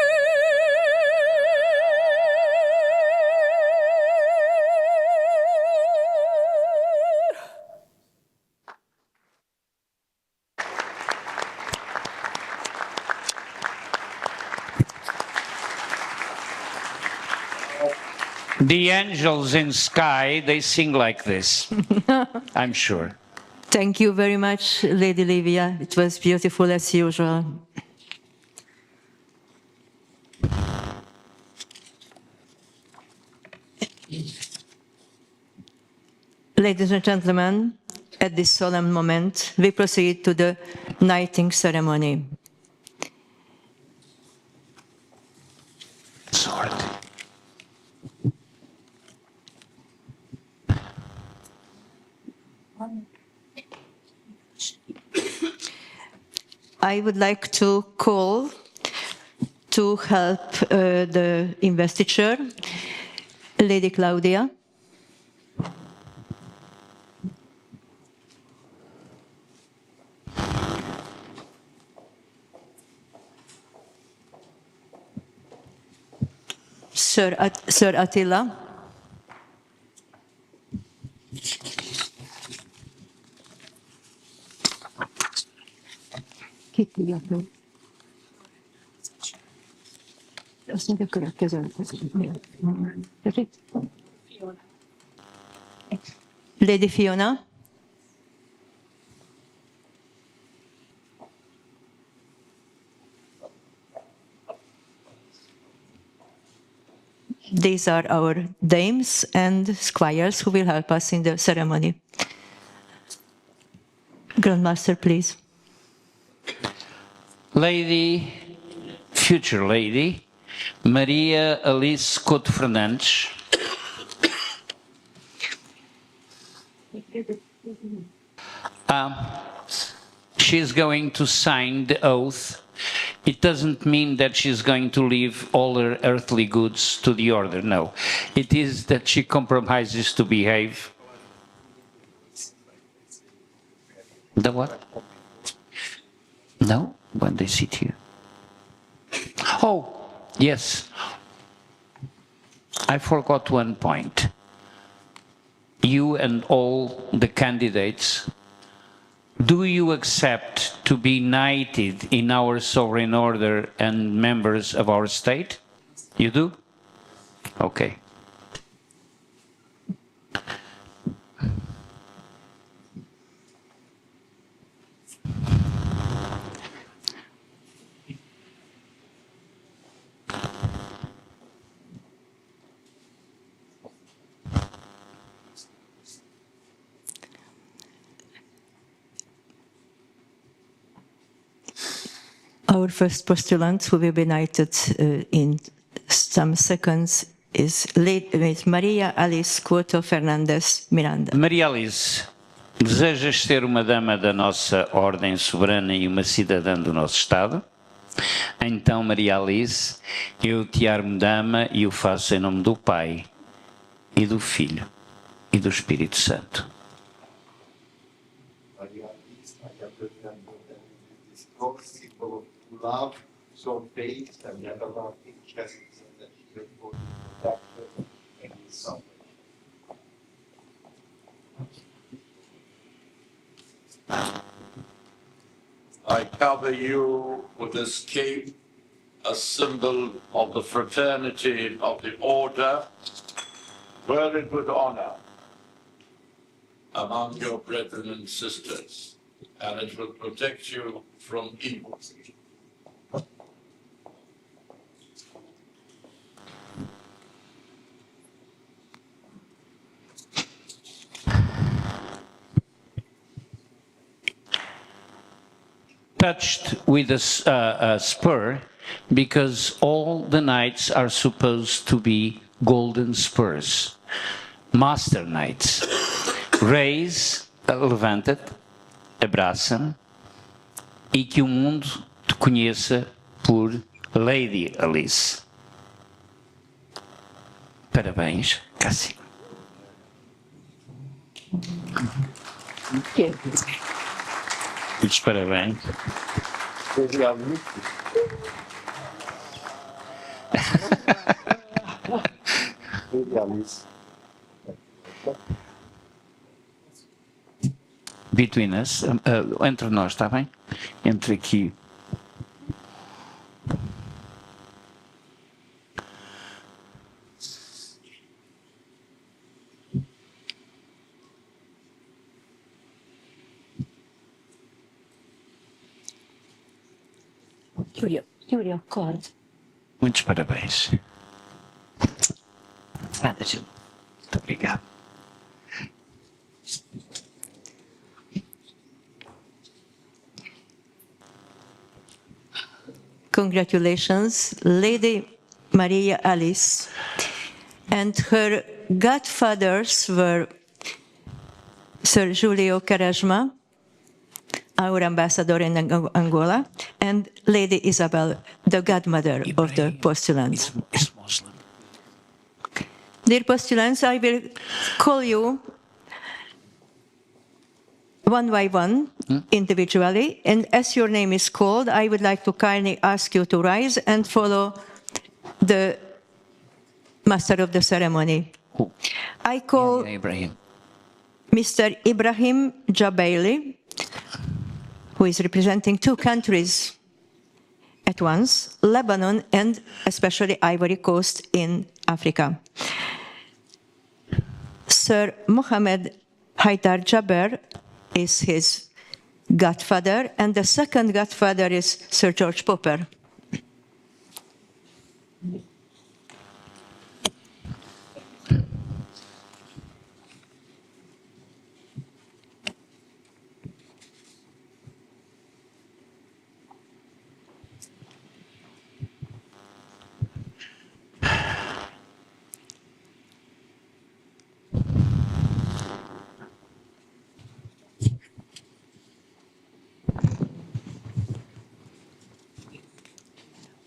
The angels in sky, they sing like this, I'm sure. Thank you very much, Lady Livia. It was beautiful as usual. Ladies and gentlemen, at this solemn moment, we proceed to the knighting ceremony. Sword. I would like to call to help the investiture, Lady Claudia. Sir Attila. Lady Fiona. These are our dames and squires who will help us in the ceremony. Grandmaster, please. Lady, future lady, Maria Alice Couto Fernandes. She's going to sign the oath. It doesn't mean that she's going to leave all her earthly goods to the order, no. It is that she compromises to behave. The what? No, when they sit here. Oh, yes. I forgot one point. You and all the candidates, do you accept to be knighted in our sovereign order and members of our state? You do? Okay. Our first postulant who will be knighted in some seconds is Maria Alice Couto Fernandes Miranda. Maria Alice, desejas ser uma dama da nossa ordem soberana e uma cidadã do nosso Estado? Então, Maria Alice, eu te armo dama e o faço em nome do Pai, e do Filho, e do Espírito Santo. Maria Alice, I represent this strong symbol of love, so faith, and everlasting justice, and that she has both protection and salvation. I cover you with this cape, a symbol of the fraternity of the order. Wear it with honor among your brethren and sisters, and it will protect you from evil. Touched with a spur, because all the knights are supposed to be golden spurs, master knights. Raise, levanta-te, abraça-me e que o mundo te conheça por Lady Alice. Parabéns, Cássio. Muitos parabéns. Between us, entre nós, está bem? Entre aqui. Júlio, acorda. Muitos parabéns. Nada, Gil. Muito obrigado. Congratulations, Lady Maria Alice. And her godfathers were Sir Julio Quaresma, our ambassador in Angola, and Lady Isabel, the godmother of the postulants. Is Muslim. Dear postulants, I will call you one by one, individually, and as your name is called, I would like to kindly ask you to rise and follow the master of the ceremony. I call Ibrahim. Mr. Ibrahim Jabaili, who is representing two countries at once, Lebanon and especially Ivory Coast in Africa. Sir Mohammed Haidar Jaber is his godfather, and the second godfather is Sir George Popper.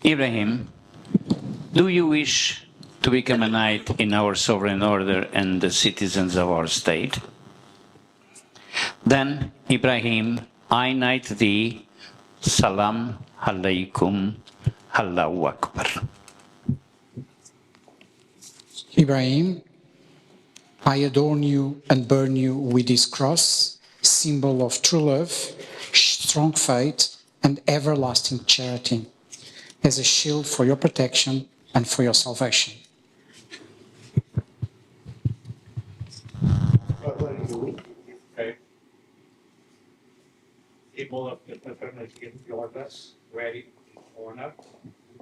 Ibrahim, do you wish to become a knight in our sovereign order and the citizens of our state? Then, Ibrahim, I knight thee, Salam Alaikum, Allahu Akbar. Ibrahim, I adorn you and burn you with this cross, symbol of true love, strong faith, and everlasting charity, as a shield for your protection and for your salvation. Symbol of the fraternity of the orders, wear it with honor,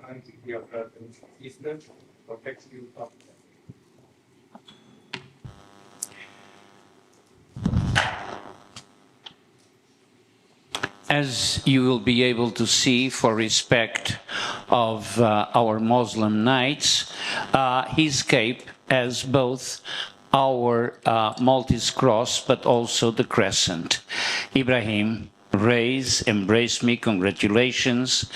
and your brothers and sisters, protects you from them. As you will be able to see, for respect of our Muslim nights, his cape has both our Maltese cross, but also the crescent. Ibrahim, raise, embrace me, congratulations.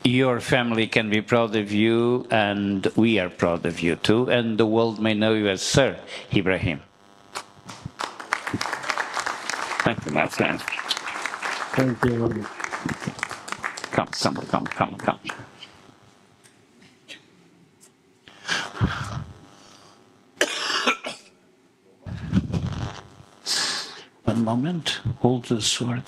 Your family can be proud of you, and we are proud of you too, and the world may know you as Sir Ibrahim. Thank you, my friend. Thank you. Come. One moment, hold the sword.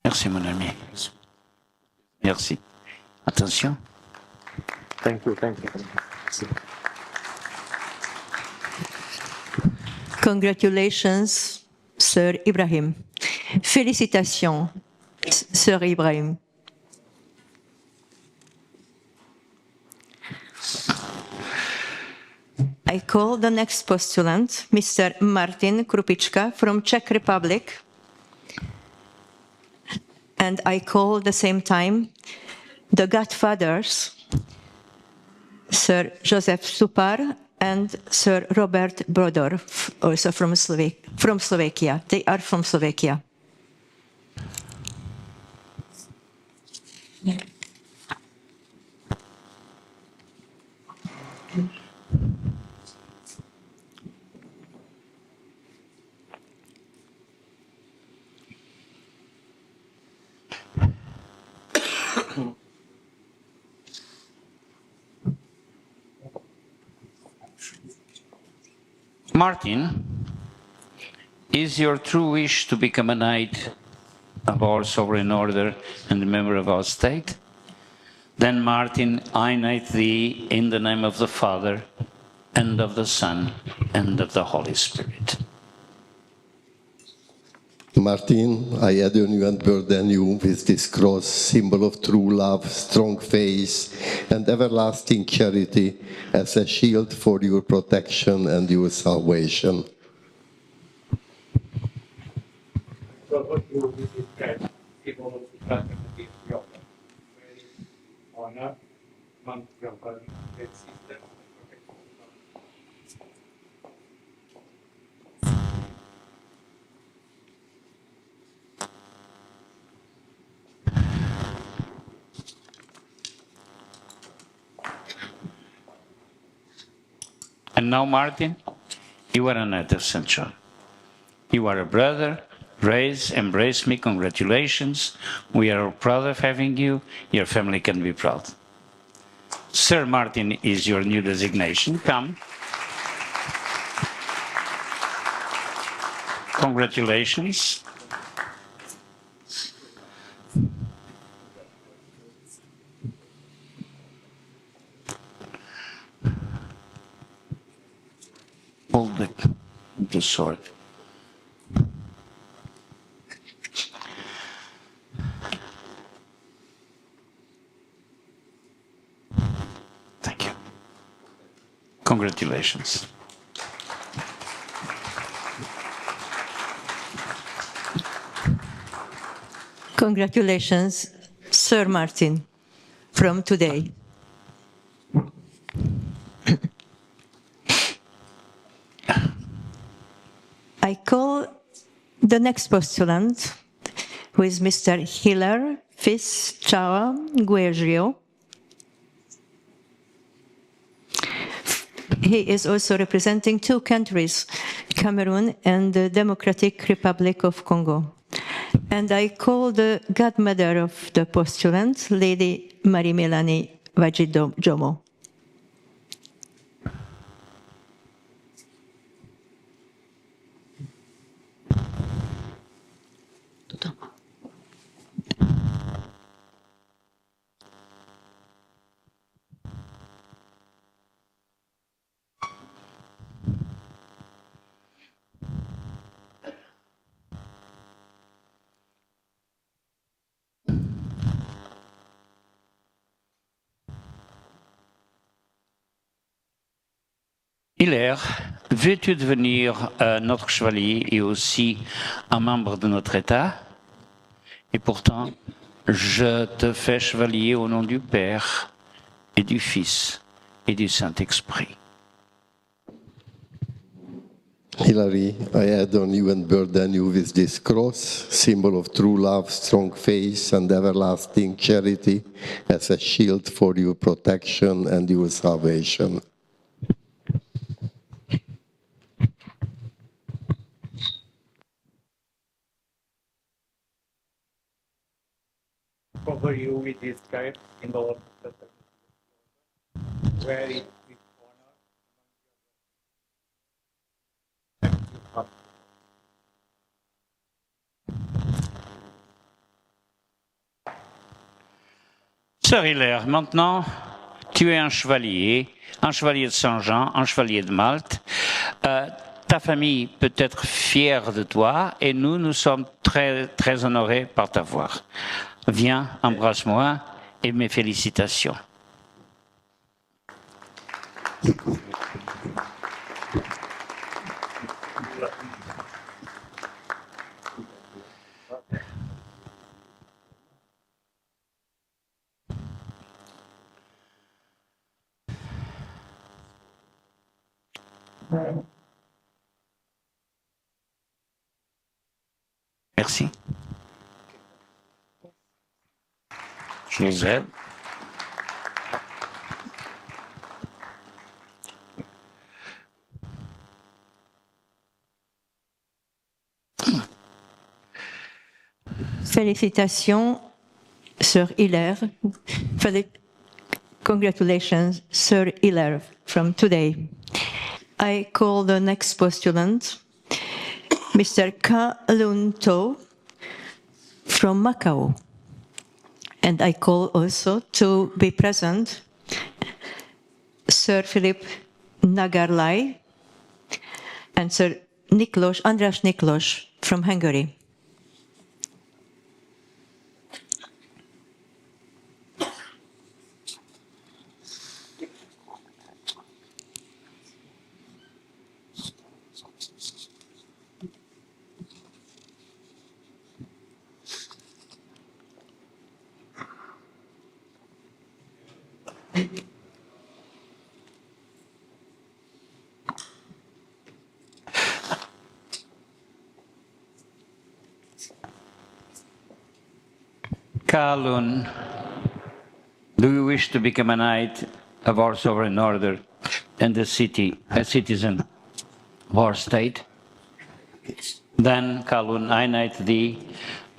Merci, mon ami. Merci. Attention. Thank you. Congratulations, Sir Ibrahim. Félicitations, Sir Ibrahim. I call the next postulant, Mr. Martin Krupička from Czech Republic. And I call at the same time the godfathers, Sir Josef Stupar and Sir Robert Brodor, also from Slovakia. They are from Slovakia. Martin, is your true wish to become a knight of our sovereign order and a member of our state? Then, Martin, I knight thee in the name of the Father, and of the Son, and of the Holy Spirit. Martin, I adorn you and burden you with this cross, symbol of true love, strong faith, and everlasting charity, as a shield for your protection and your salvation. And now, Martin, you are a knight of St. John. You are a brother. Raise, embrace me, congratulations. We are proud of having you. Your family can be proud. Sir Martin is your new designation. Come. Congratulations. Hold the sword. Thank you. Congratulations. Congratulations, Sir Martin, from today. I call the next postulant, who is Mr. Hilar Fischawa Guergio. He is also representing two countries, Cameroon and the Democratic Republic of Congo. And I call the godmother of the postulant, Lady Marie-Mélanie Wajidomo. Hilaire, veux-tu devenir notre chevalier et aussi un membre de notre État? Et pourtant, je te fais chevalier au nom du Père et du Fils et du Saint-Esprit. Hilary, I add on you and burden you with this cross, symbol of true love, strong faith, and everlasting charity, as a shield for your protection and your salvation. Cover you with this guide in the Lord where it is honored. Sœur Hilaire, maintenant, tu es un chevalier de Saint-Jean, un chevalier de Malte. Ta famille peut être fière de toi et nous sommes très, très honorés par t'avoir. Viens, embrasse-moi et mes félicitations. Merci. Je vous aide. Félicitations, Sir Hilaire. Congratulations, Sir Hilaire, from today. I call the next postulant, Mr. Ka Lun To from Macau. And I call also to be present Sir Philip Nagarlai and Sir András Niklos from Hungary. Kalun, do you wish to become a knight of our sovereign order and a citizen of our state? Then, Kalun, I knight thee.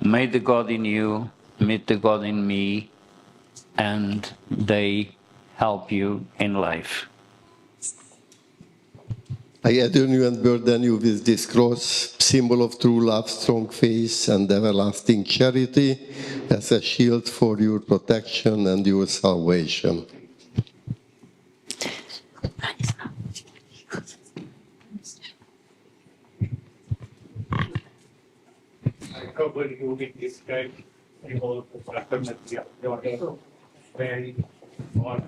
May the God in you meet the God in me, and they help you in life. I adorn you and burden you with this cross, symbol of true love, strong faith, and everlasting charity, as a shield for your protection and your salvation. I cover you with this guide in the Lord where it is honored.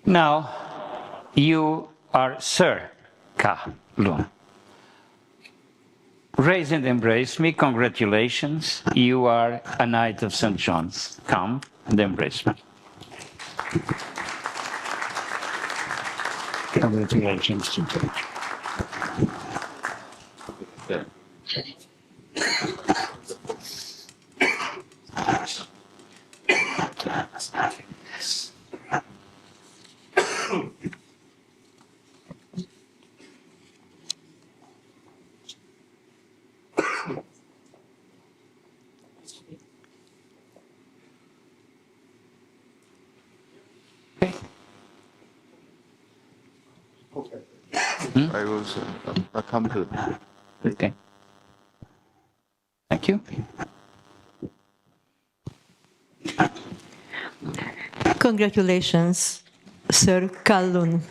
Now, you are Sir Kalun. Raise and embrace me. Congratulations. You are a knight of St. John's. Come and embrace me. Congratulations. I will accompany. Okay. Thank you. Congratulations, Sir Kalun.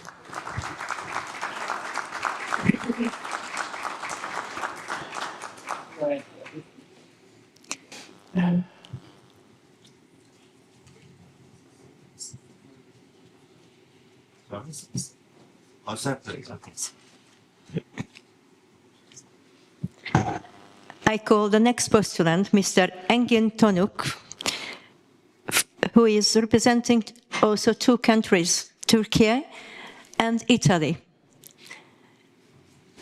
I call the next postulant, Mr. Engin Tonuk, who is representing also two countries, Turkey and Italy.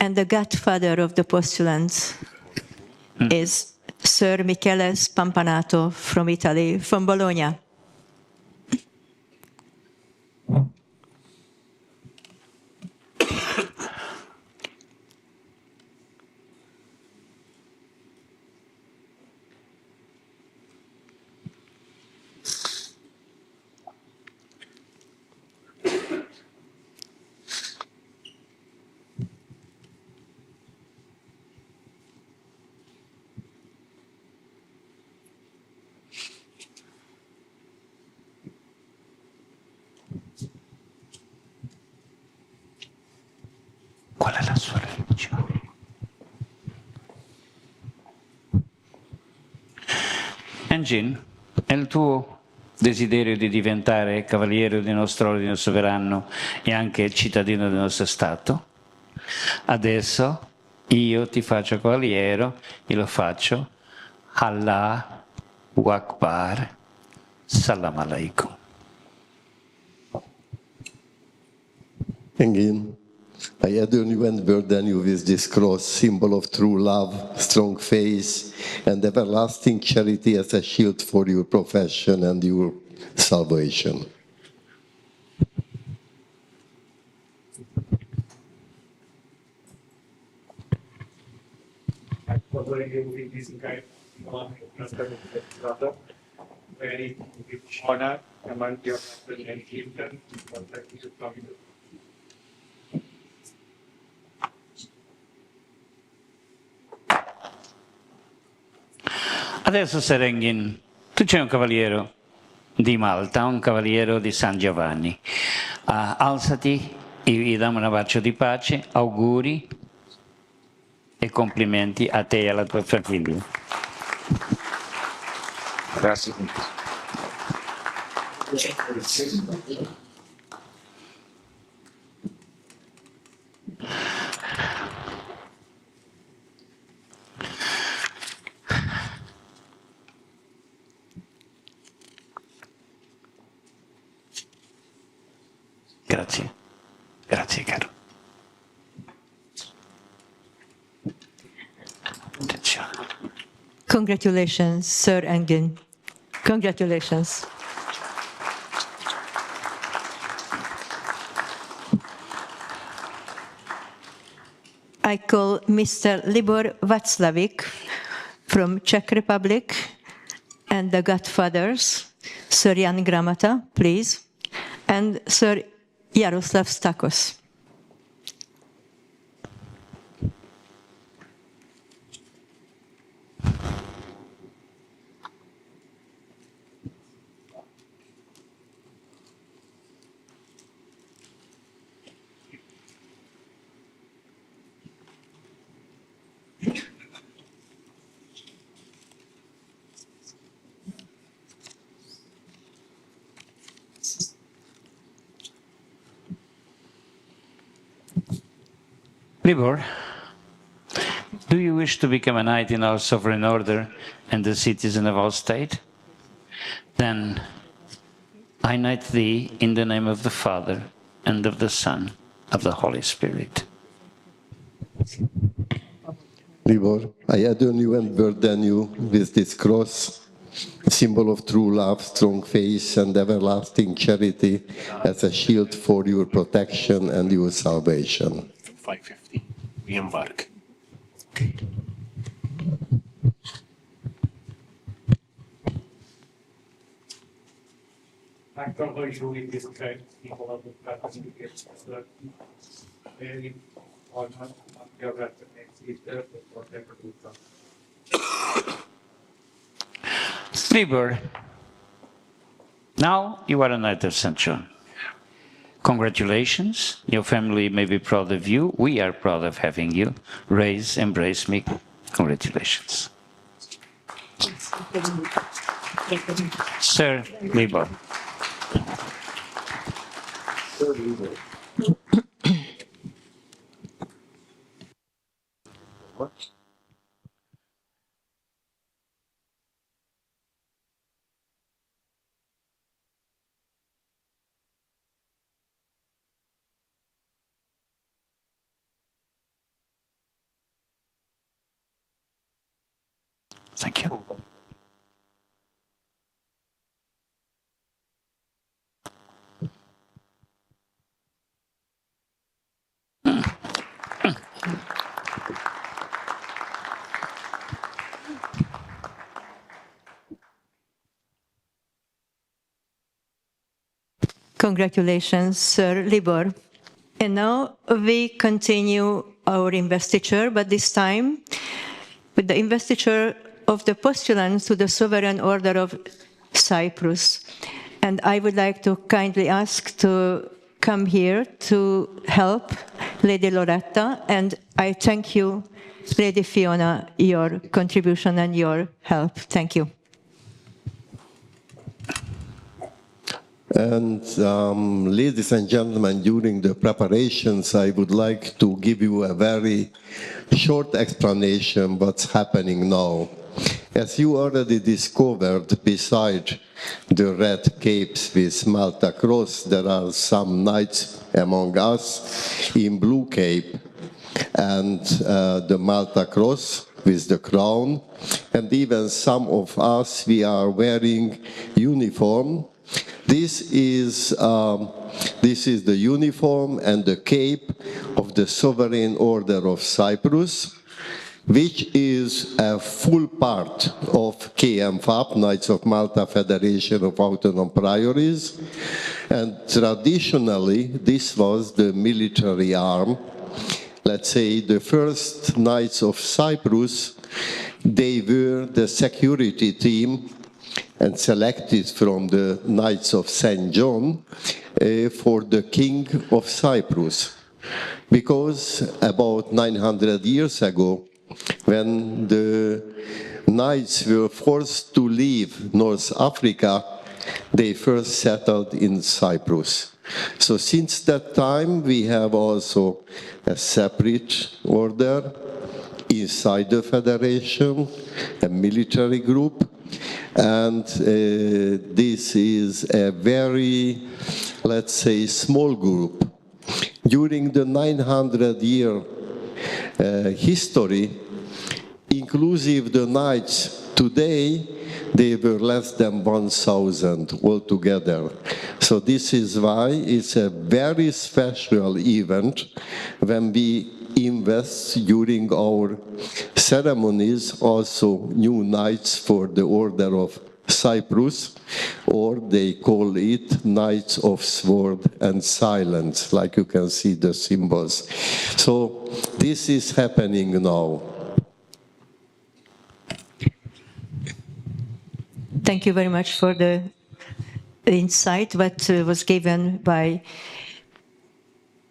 And the godfather of the postulant is Sir Michele Spampanato from Italy, from Bologna. Qual è la sua religione? Engin, è il tuo desiderio di diventare cavaliere del nostro ordine sovrano e anche cittadino del nostro Stato? Adesso io ti faccio cavaliere e lo faccio. Allah Akbar. Salam alaikum. Engin, I adorn you and burden you with this cross, symbol of true love, strong faith, and everlasting charity as a shield for your profession and your salvation. Very honor among your husband and children. Adesso Serengin, tu c'è un cavaliere di Malta, un cavaliere di San Giovanni. Alzati e gli diamo un abbraccio di pace, auguri e complimenti a te e alla tua famiglia. Grazie. Grazie, grazie caro. Attenzione. Congratulations, Sir Engin. Congratulations. I call Mr. Libor Václavic from Czech Republic and the godfathers, Sir Jan Gramata, please, and Sir Jaroslav Stakos. Libor, do you wish to become a knight in our sovereign order and a citizen of our state? Then I knight thee in the name of the Father, and of the Son, of the Holy Spirit. Libor, I adorn you and burden you with this cross, symbol of true love, strong faith, and everlasting charity as a shield for your protection and your salvation. 550. We embark. I cover you in this kind people of the participants. Very honored of your sister for whatever you come. Libor, now you are a knight of St. John. Congratulations. Your family may be proud of you. We are proud of having you. Raise, embrace me. Congratulations. Sir Libor. Thank you. Congratulations, Sir Libor. And now we continue our investiture, but this time with the investiture of the postulants to the Sovereign Order of Cyprus. And I would like to kindly ask to come here to help Lady Loretta, and I thank you, Lady Fiona, your contribution and your help. Thank you. And ladies and gentlemen, during the preparations, I would like to give you a very short explanation what's happening now. As you already discovered, beside the red capes with Malta cross, there are some knights among us in blue cape and the Malta cross with the crown, and even some of us, we are wearing uniform. This is the uniform and the cape of the Sovereign Order of Cyprus, which is a full part of KMFAP, Knights of Malta Federation of Autonomous Priories. And traditionally, this was the military arm. Let's say the first Knights of Cyprus, they were the security team and selected from the Knights of St. John for the King of Cyprus. Because about 900 years ago, when the Knights were forced to leave North Africa, they first settled in Cyprus. So since that time, we have also a separate order inside the federation, a military group, and this is a very, let's say, small group. During the 900-year history, inclusive the knights, today they were less than 1,000 altogether. So this is why it's a very special event when we invest during our ceremonies also new knights for the Order of Cyprus, or they call it Knights of Sword and Silence, like you can see the symbols. So this is happening now. Thank you very much for the insight that was given by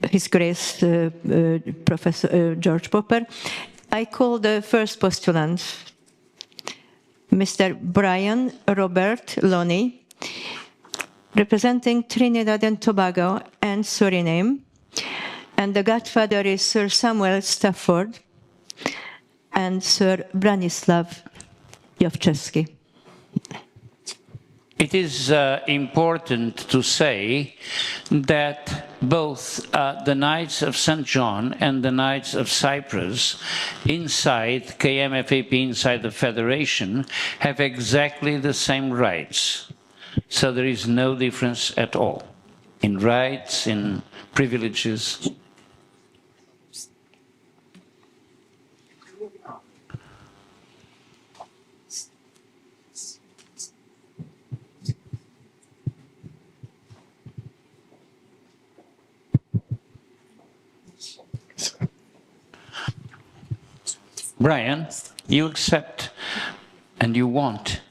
His Grace Professor George Popper. I call the first postulant Mr. Brian Robert Loney, representing Trinidad and Tobago and Suriname, and the godfather is Sir Samuel Stafford and Sir Branislav Jowczewski. It is important to say that both the Knights of St. John and the Knights of Cyprus inside KMFAP, inside the Federation, have exactly the same rights. So there is no difference at all in rights, in privileges. Brian, you accept and you want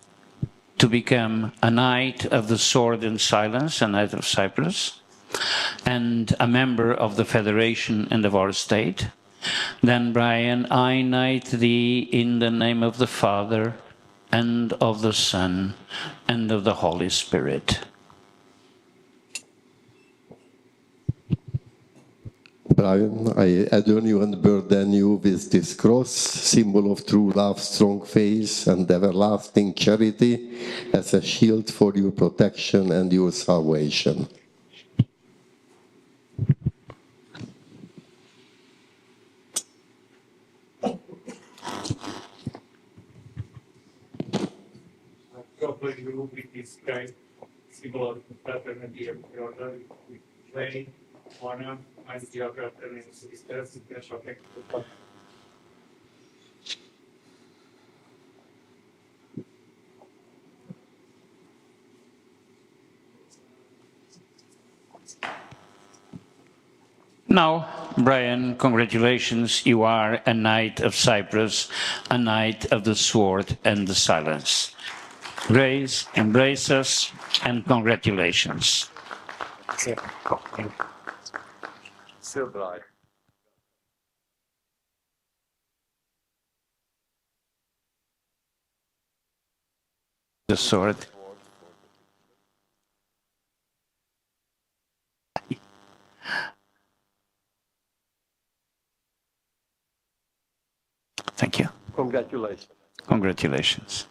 to become a Knight of the Sword and Silence, a Knight of Cyprus. and a member of the Federation and of our state. Then, Brian, I knight thee in the name of the Father, and of the Son, and of the Holy Spirit. Brian, I adorn you and burden you with this cross, symbol of true love, strong faith, and everlasting charity, as a shield for your protection and your salvation. Cover you with this kind symbol of fraternity and order, with play, honor, as your brother and sisters, in the shopping. Now, Brian, congratulations, you are a knight of Cyprus, a knight of the sword and the silence. Grace, embrace us, and congratulations. Silver. The sword. Thank you. Congratulations. Congratulations.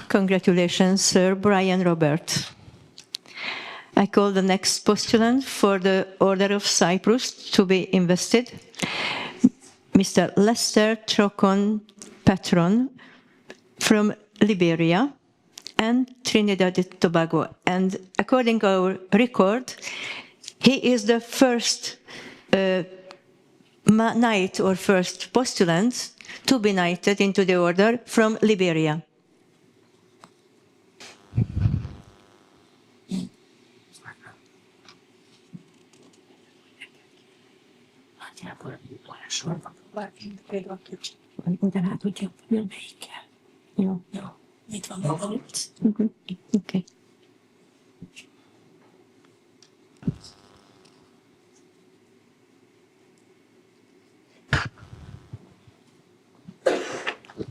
Congratulations, Sir Brian Robert. I call the next postulant for the Order of Cyprus to be invested, Mr. Lester Trocon Patron from Liberia and Trinidad and Tobago. And according to our record, he is the first knight or first postulant to be knighted into the order from Liberia. Okay.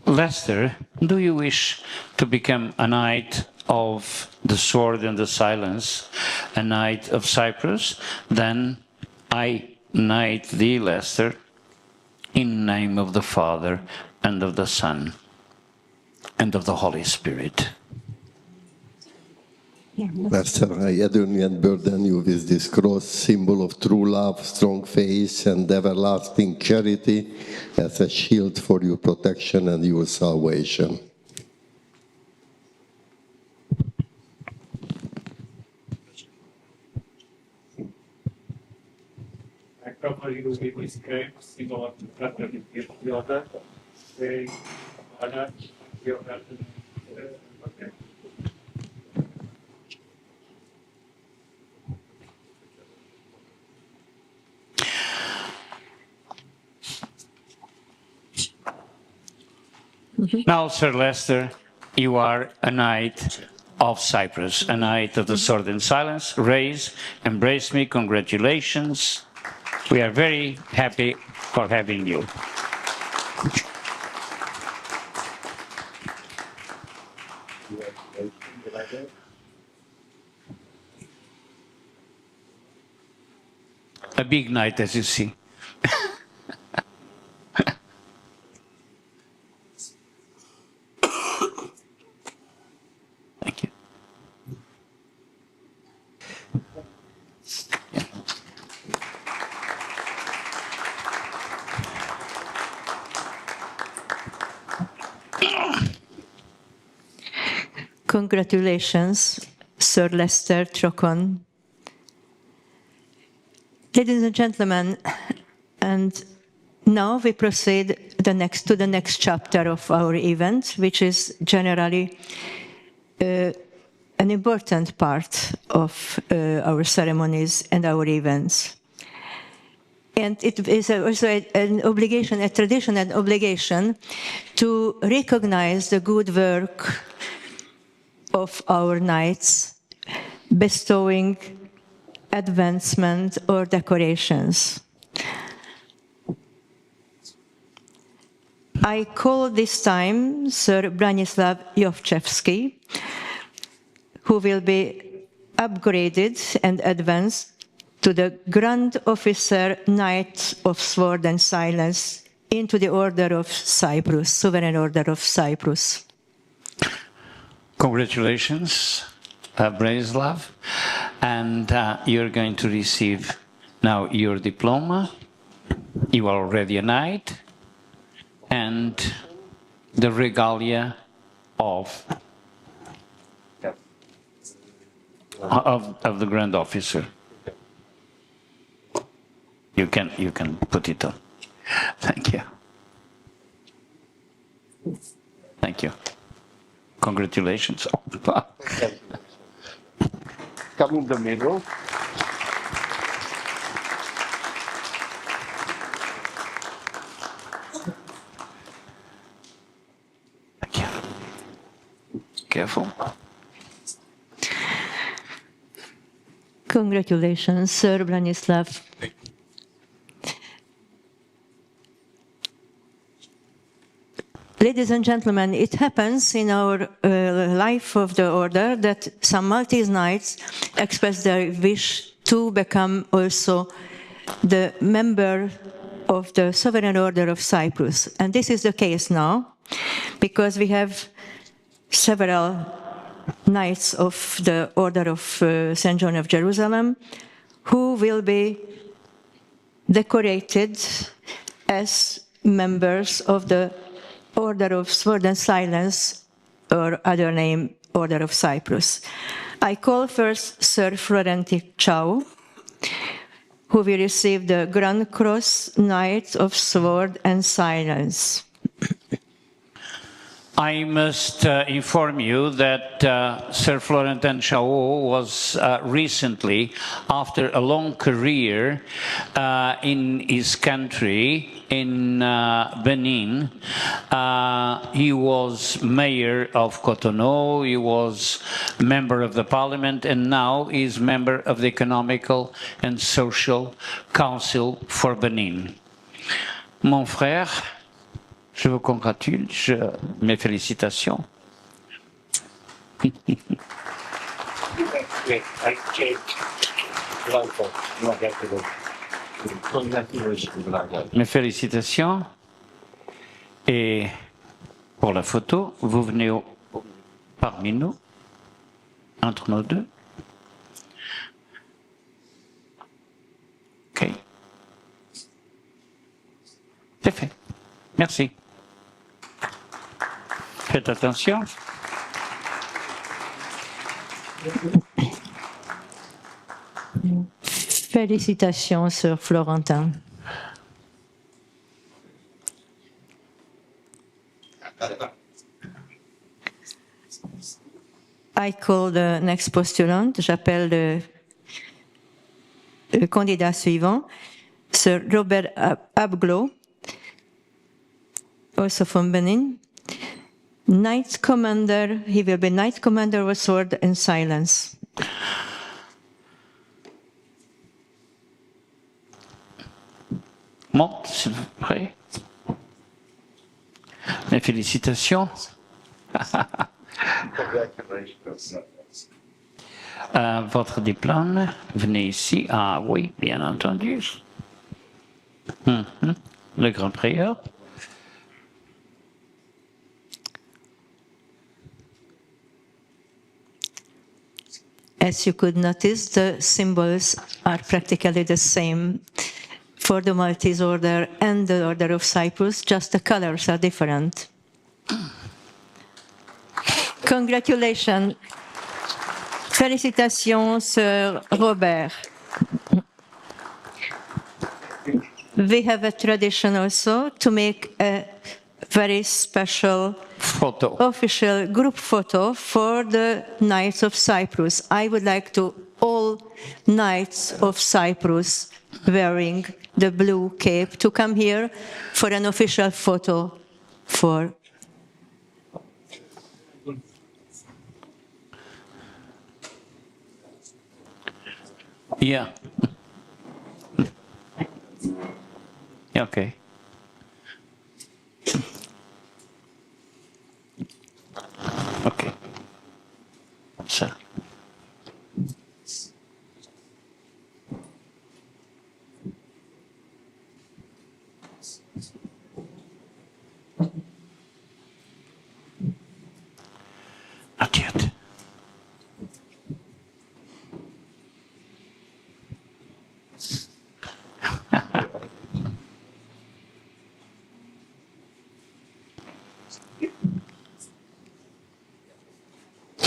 Lester, do you wish to become a knight of the sword and the silence, a knight of Cyprus? Then I knight thee, Lester, in name of the Father and of the Son and of the Holy Spirit. Lester, I adorn you and burden you with this cross, symbol of true love, strong faith, and everlasting charity, as a shield for your protection and your salvation. I cover you with this kind symbol of fraternity and order, play, honor, your brother. Okay. Now, Sir Lester, you are a knight of Cyprus, a knight of the sword and silence. Raise, embrace me, congratulations. We are very happy for having you. A big knight, as you see. Thank you. Congratulations, Sir Lester Trocon. Ladies and gentlemen, and now we proceed to the next chapter of our event, which is generally an important part of our ceremonies and our events. And it is also an obligation, a tradition and obligation to recognize the good work of our knights, bestowing advancement or decorations. I call this time Sir Branislav Jovchevsky, who will be upgraded and advanced to the Grand Officer Knight of Sword and Silence into the Order of Cyprus, Sovereign Order of Cyprus. Congratulations, Branislav. And you're going to receive now your diploma. You are already a knight. And the regalia of the Grand Officer. You can put it on. Thank you. Thank you. Congratulations. Come in the middle. Thank you. Careful. Congratulations, Sir Branislav. Ladies and gentlemen, it happens in our life of the order that some Maltese knights express their wish to become also the member of the Sovereign Order of Cyprus. And this is the case now, because we have several knights of the Order of St. John of Jerusalem who will be decorated as members of the Order of Sword and Silence, or other name, Order of Cyprus. I call first Sir Florenti Chow, who will receive the Grand Cross Knight of Sword and Silence. I must inform you that Sir Florentin Chao was recently, after a long career in his country, in Benin, he was mayor of Cotonou, he was member of the parliament, and now he is member of the Economical and Social Council for Benin. Mon frère, je vous congratule, mes félicitations. Mes félicitations. Et pour la photo, vous venez parmi nous, entre nous deux. OK. C'est fait. Merci. Faites attention. Félicitations, Sir Florentin. I call the next postulant. J'appelle le candidat suivant, Sir Robert Abglow, also from Benin. Knight Commander, he will be Knight Commander of Sword and Silence. Monte, s'il vous plaît. Mes félicitations. Votre diplôme, venez ici. Ah oui, bien entendu. Le grand prieur. As you could notice, the symbols are practically the same for the Maltese Order and the Order of Cyprus, just the colors are different. Congratulations. Félicitations, Sir Robert. We have a tradition also to make a very special Photo. official group photo for the Knights of Cyprus. I would like to all Knights of Cyprus wearing the blue cape to come here for an official photo for Yeah. Okay. Okay. So. Not yet.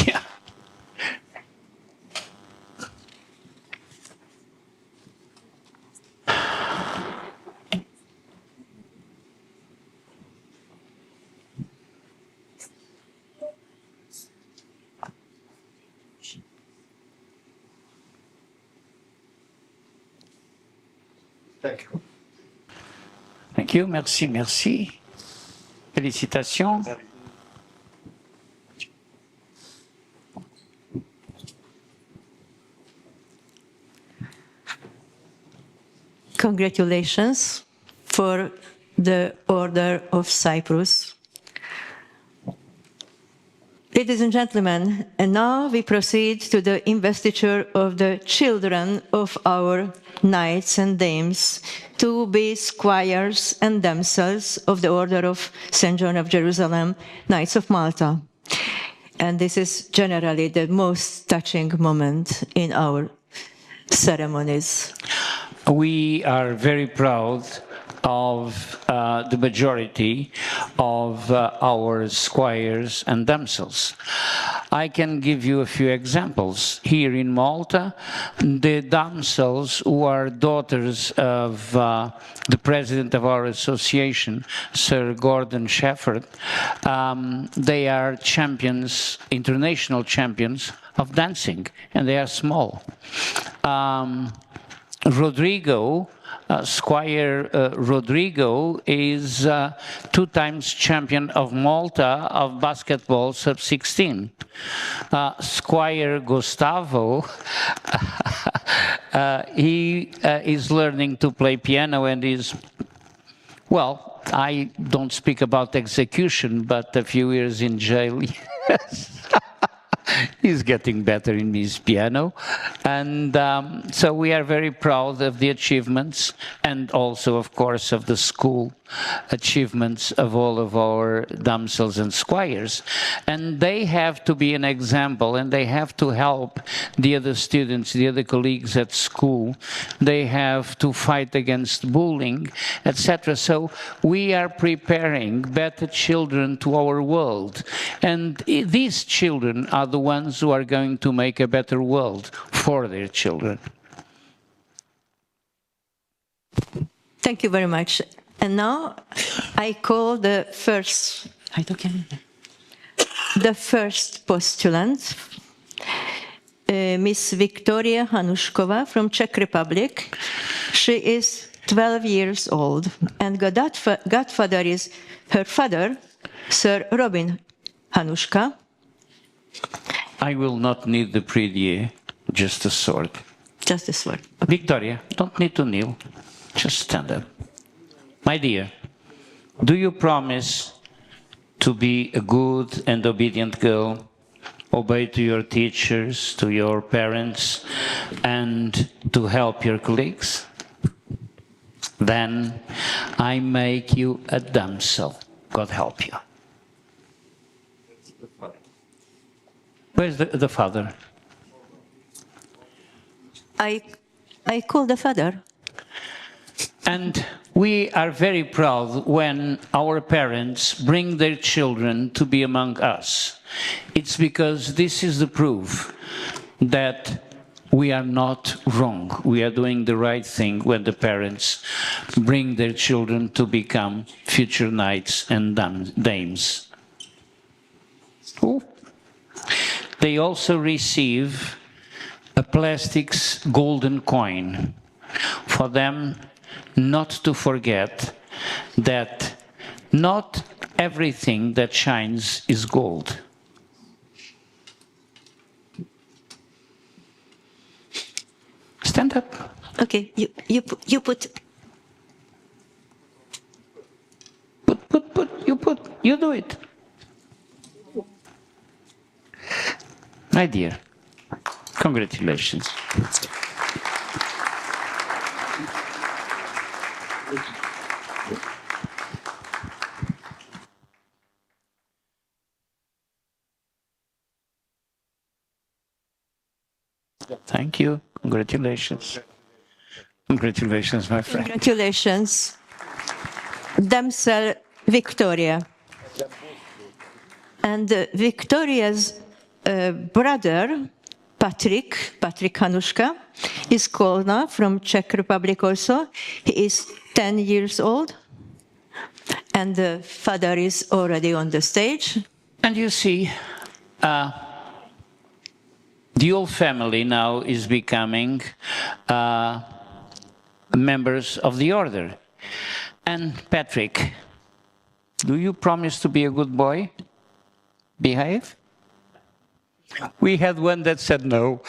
Yeah. Thank you. Thank you. Merci, merci. Félicitations. congratulations for the Order of Cyprus. Ladies and gentlemen, and now we proceed to the investiture of the children of our knights and dames to be squires and damsels of the Order of St. John of Jerusalem, Knights of Malta. And this is generally the most touching moment in our ceremonies. We are very proud of the majority of our squires and damsels. I can give you a few examples. Here in Malta, the damsels who are daughters of the president of our association, Sir Gordon Shepherd, they are champions, international champions of dancing, and they are small. Rodrigo, Squire Rodrigo is 2 times champion of Malta of basketball sub-16. Squire Gustavo, he is learning to play piano and is, well, I don't speak about execution, but a few years in jail. He's getting better in his piano. And so we are very proud of the achievements and also, of course, of the school achievements of all of our damsels and squires. And they have to be an example, and they have to help the other students, the other colleagues at school. They have to fight against bullying, etc. So we are preparing better children to our world. And these children are the ones who are going to make a better world for their children. Thank you very much. And now I call the first postulant, Miss Victoria Hanushkova from Czech Republic. She is 12 years old, and godfather is her father, Sir Robin Hanushka. I will not need the prie-dieu, just a sword. Just a sword. Okay. Victoria, don't need to kneel, just stand up. My dear, do you promise to be a good and obedient girl, obey to your teachers, to your parents, and to help your colleagues? Then I make you a damsel. God help you. Where's the father? I call the father. And we are very proud when our parents bring their children to be among us. It's because this is the proof that we are not wrong. We are doing the right thing when the parents bring their children to become future knights and dames. Ooh. They also receive a plastic golden coin. For them, not to forget that not everything that shines is gold. Stand up. Okay, you put. You do it. My dear, congratulations. Thank you. Congratulations. Congratulations, my friend. Congratulations. Damsel Victoria. And Victoria's brother, Patrick Hanushka, is called now from Czech Republic also. He is 10 years old. And the father is already on the stage. And you see, the whole family now is becoming members of the order. And Patrick, do you promise to be a good boy? Behave? We had one that said no.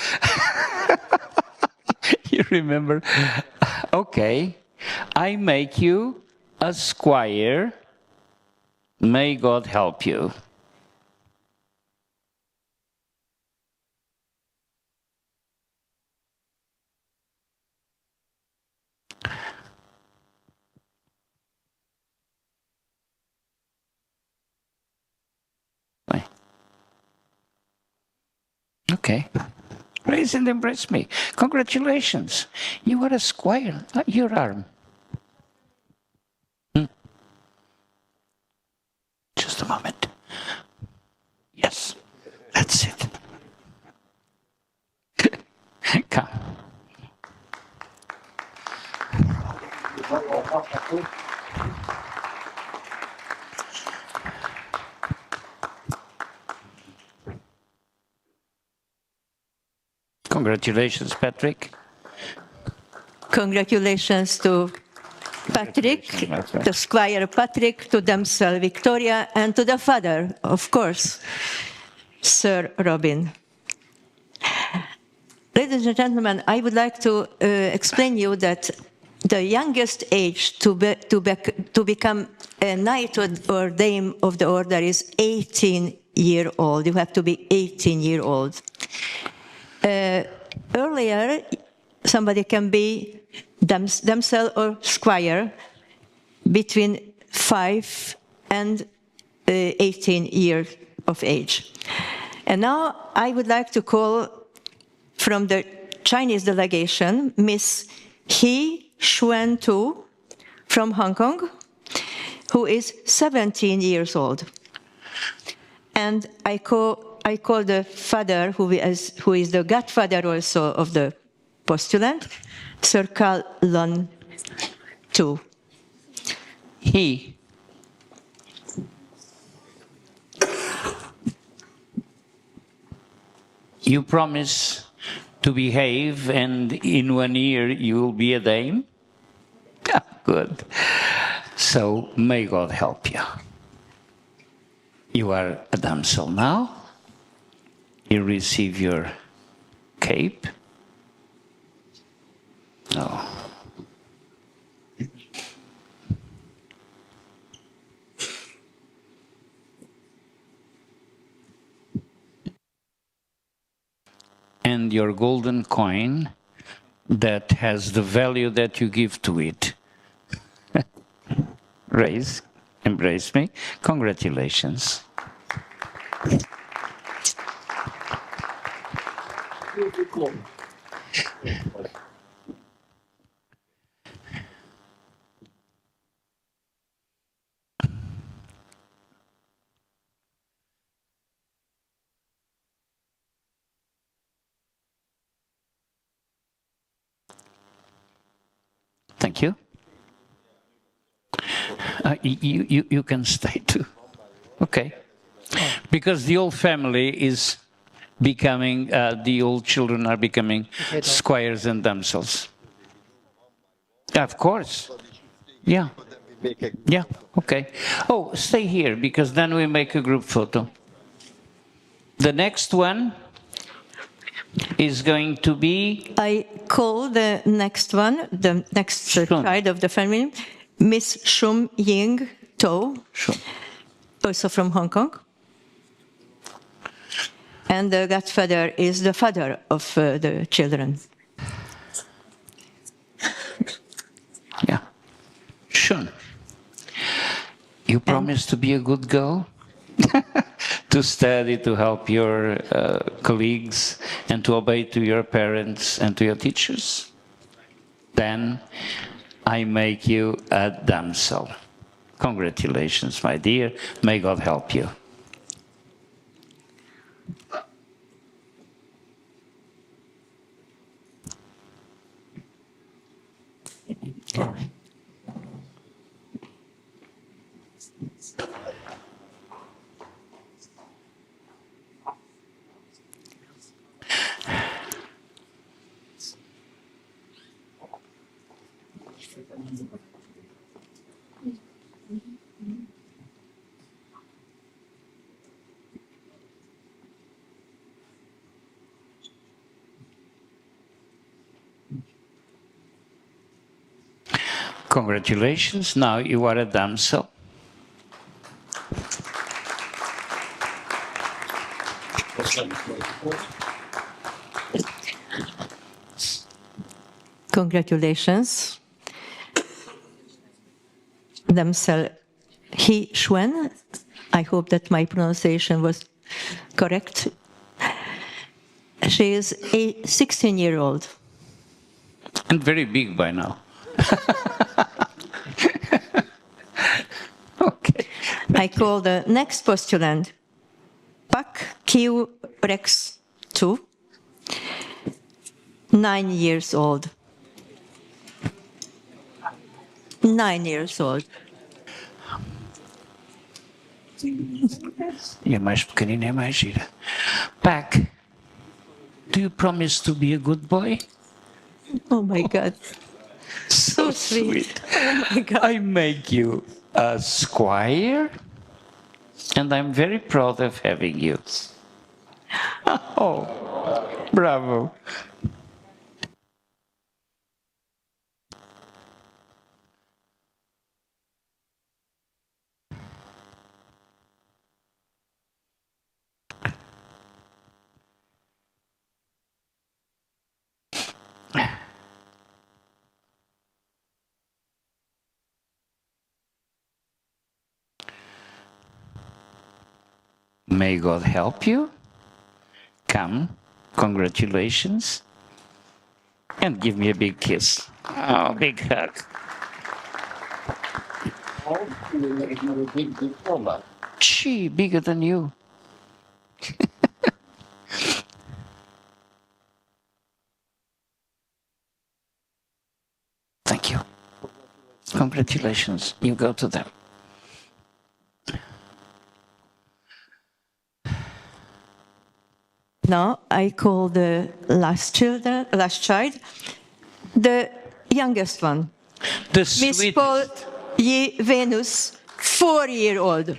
You remember? Okay, I make you a squire. May God help you. Okay. Raise and embrace me. Congratulations. You are a squire. Your arm. Just a moment. Yes, that's it. Come. Congratulations, Patrick. Congratulations to Patrick, to Squire Patrick, to Damsel Victoria, and to the father, of course, Sir Robin. Ladies and gentlemen, I would like to explain you that the youngest age to become a knight or dame of the order is 18-year-old. You have to be 18-year-old. Earlier, somebody can be damsel or squire between 5 and 18 years of age. And now I would like to call from the Chinese delegation, Miss He Xuan Tu from Hong Kong, who is 17 years old. And I call the father, who is the godfather also of the postulant, Sir Carl Lun Tu. He. You promise to behave, and in 1 year you will be a dame? Good. So may God help you. You are a damsel now. You receive your cape. Oh. And your golden coin that has the value that you give to it. Raise, embrace me. Congratulations. Thank you. You can stay too. Okay. Because the whole family is becoming, the old children are becoming squires and damsels. Of course. Yeah. Yeah, okay. Oh, stay here, because then we make a group photo. The next one is going to be... I call the next one, the next child of the family, Miss Shum Ying To, also from Hong Kong. And the godfather is the father of the children. Yeah. Shun, you promise to be a good girl? To study, to help your colleagues, and to obey to your parents and to your teachers? Then I make you a damsel. Congratulations, my dear. May God help you. Congratulations, now you are a damsel. Congratulations. Damsel He Xuan. I hope that my pronunciation was correct. She is a 16-year-old. And very big by now. Okay. I call the next postulant Pak Kiu Rex 2, 9 years old. 9 years old. E a mais pequenina é mais gira. Pac, do you promise to be a good boy? Oh my God. So sweet. Oh my God. I make you a squire, and I'm very proud of having you. Oh, bravo. May God help you. Come, congratulations. And give me a big kiss. Oh, big hug. Gee, bigger than you. Thank you. Congratulations. You go to them. Now I call the last child, the youngest one. The Miss sweetest. Paul Yi Venus, 4-year-old.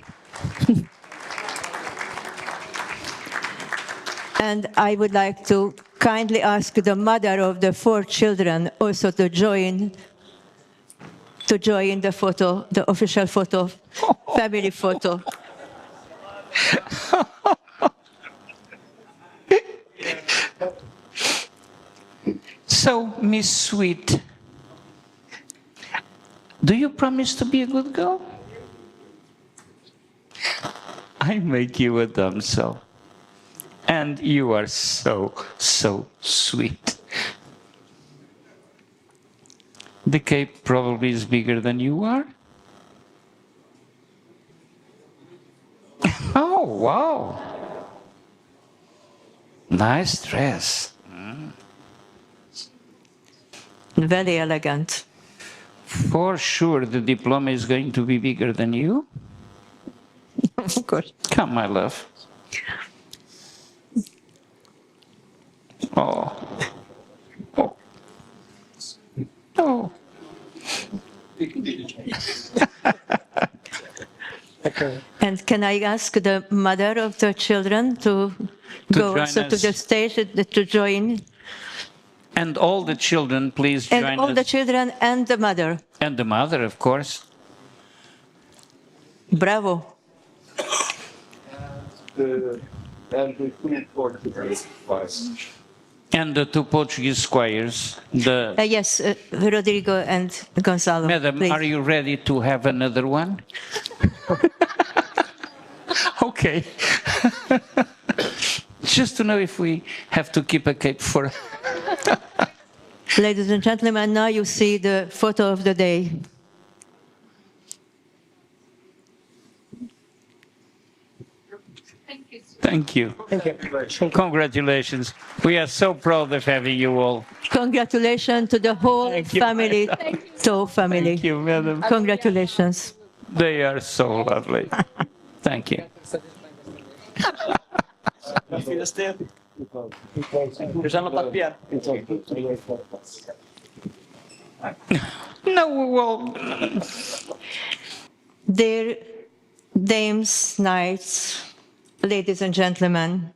And I would like to kindly ask the mother of the 4 children also to join the photo, the official photo, family photo. So, Miss Sweet, do you promise to be a good girl? I make you a damsel. And you are so, so sweet. The cape probably is bigger than you are. Oh, wow. Nice dress. Very elegant. For sure, the diploma is going to be bigger than you. Of course. Come, my love. Oh. Oh. Oh. And can I ask the mother of the children to go join also to the us. stage to join? And all the children, please join And all us. the children and the mother. And the mother, of course. Bravo. And the two Portuguese boys. And the two Portuguese squires. Yes, Rodrigo and Gonzalo. Madam, please. are you ready to have another one? Okay. Just to know if we have to keep a cape for... Ladies and gentlemen, now you see the photo of the day. Thank you. Congratulations. We are so proud of having you all. Congratulations to the whole Thank you. family, Toh family. Thank you, madam. Congratulations. They are so lovely. Thank you. No, well... Dear dames, knights, ladies and gentlemen,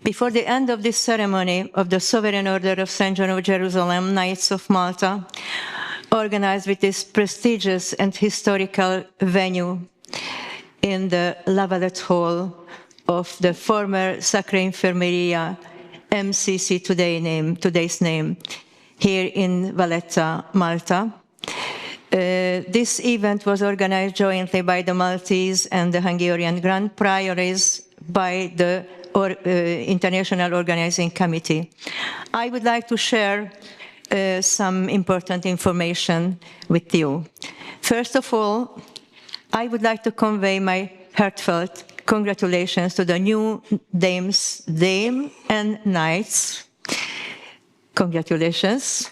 before the end of this ceremony of the Sovereign Order of St. John of Jerusalem, Knights of Malta, organized with this prestigious and historical venue in the Lavalette Hall of the former Sacra Infermeria, MCC today's name, here in Valletta, Malta. This event was organized jointly by the Maltese and the Hungarian Grand Priories by the International Organizing Committee. I would like to share some important information with you. First of all, I would like to convey my heartfelt congratulations to the new dame and knights. Congratulations.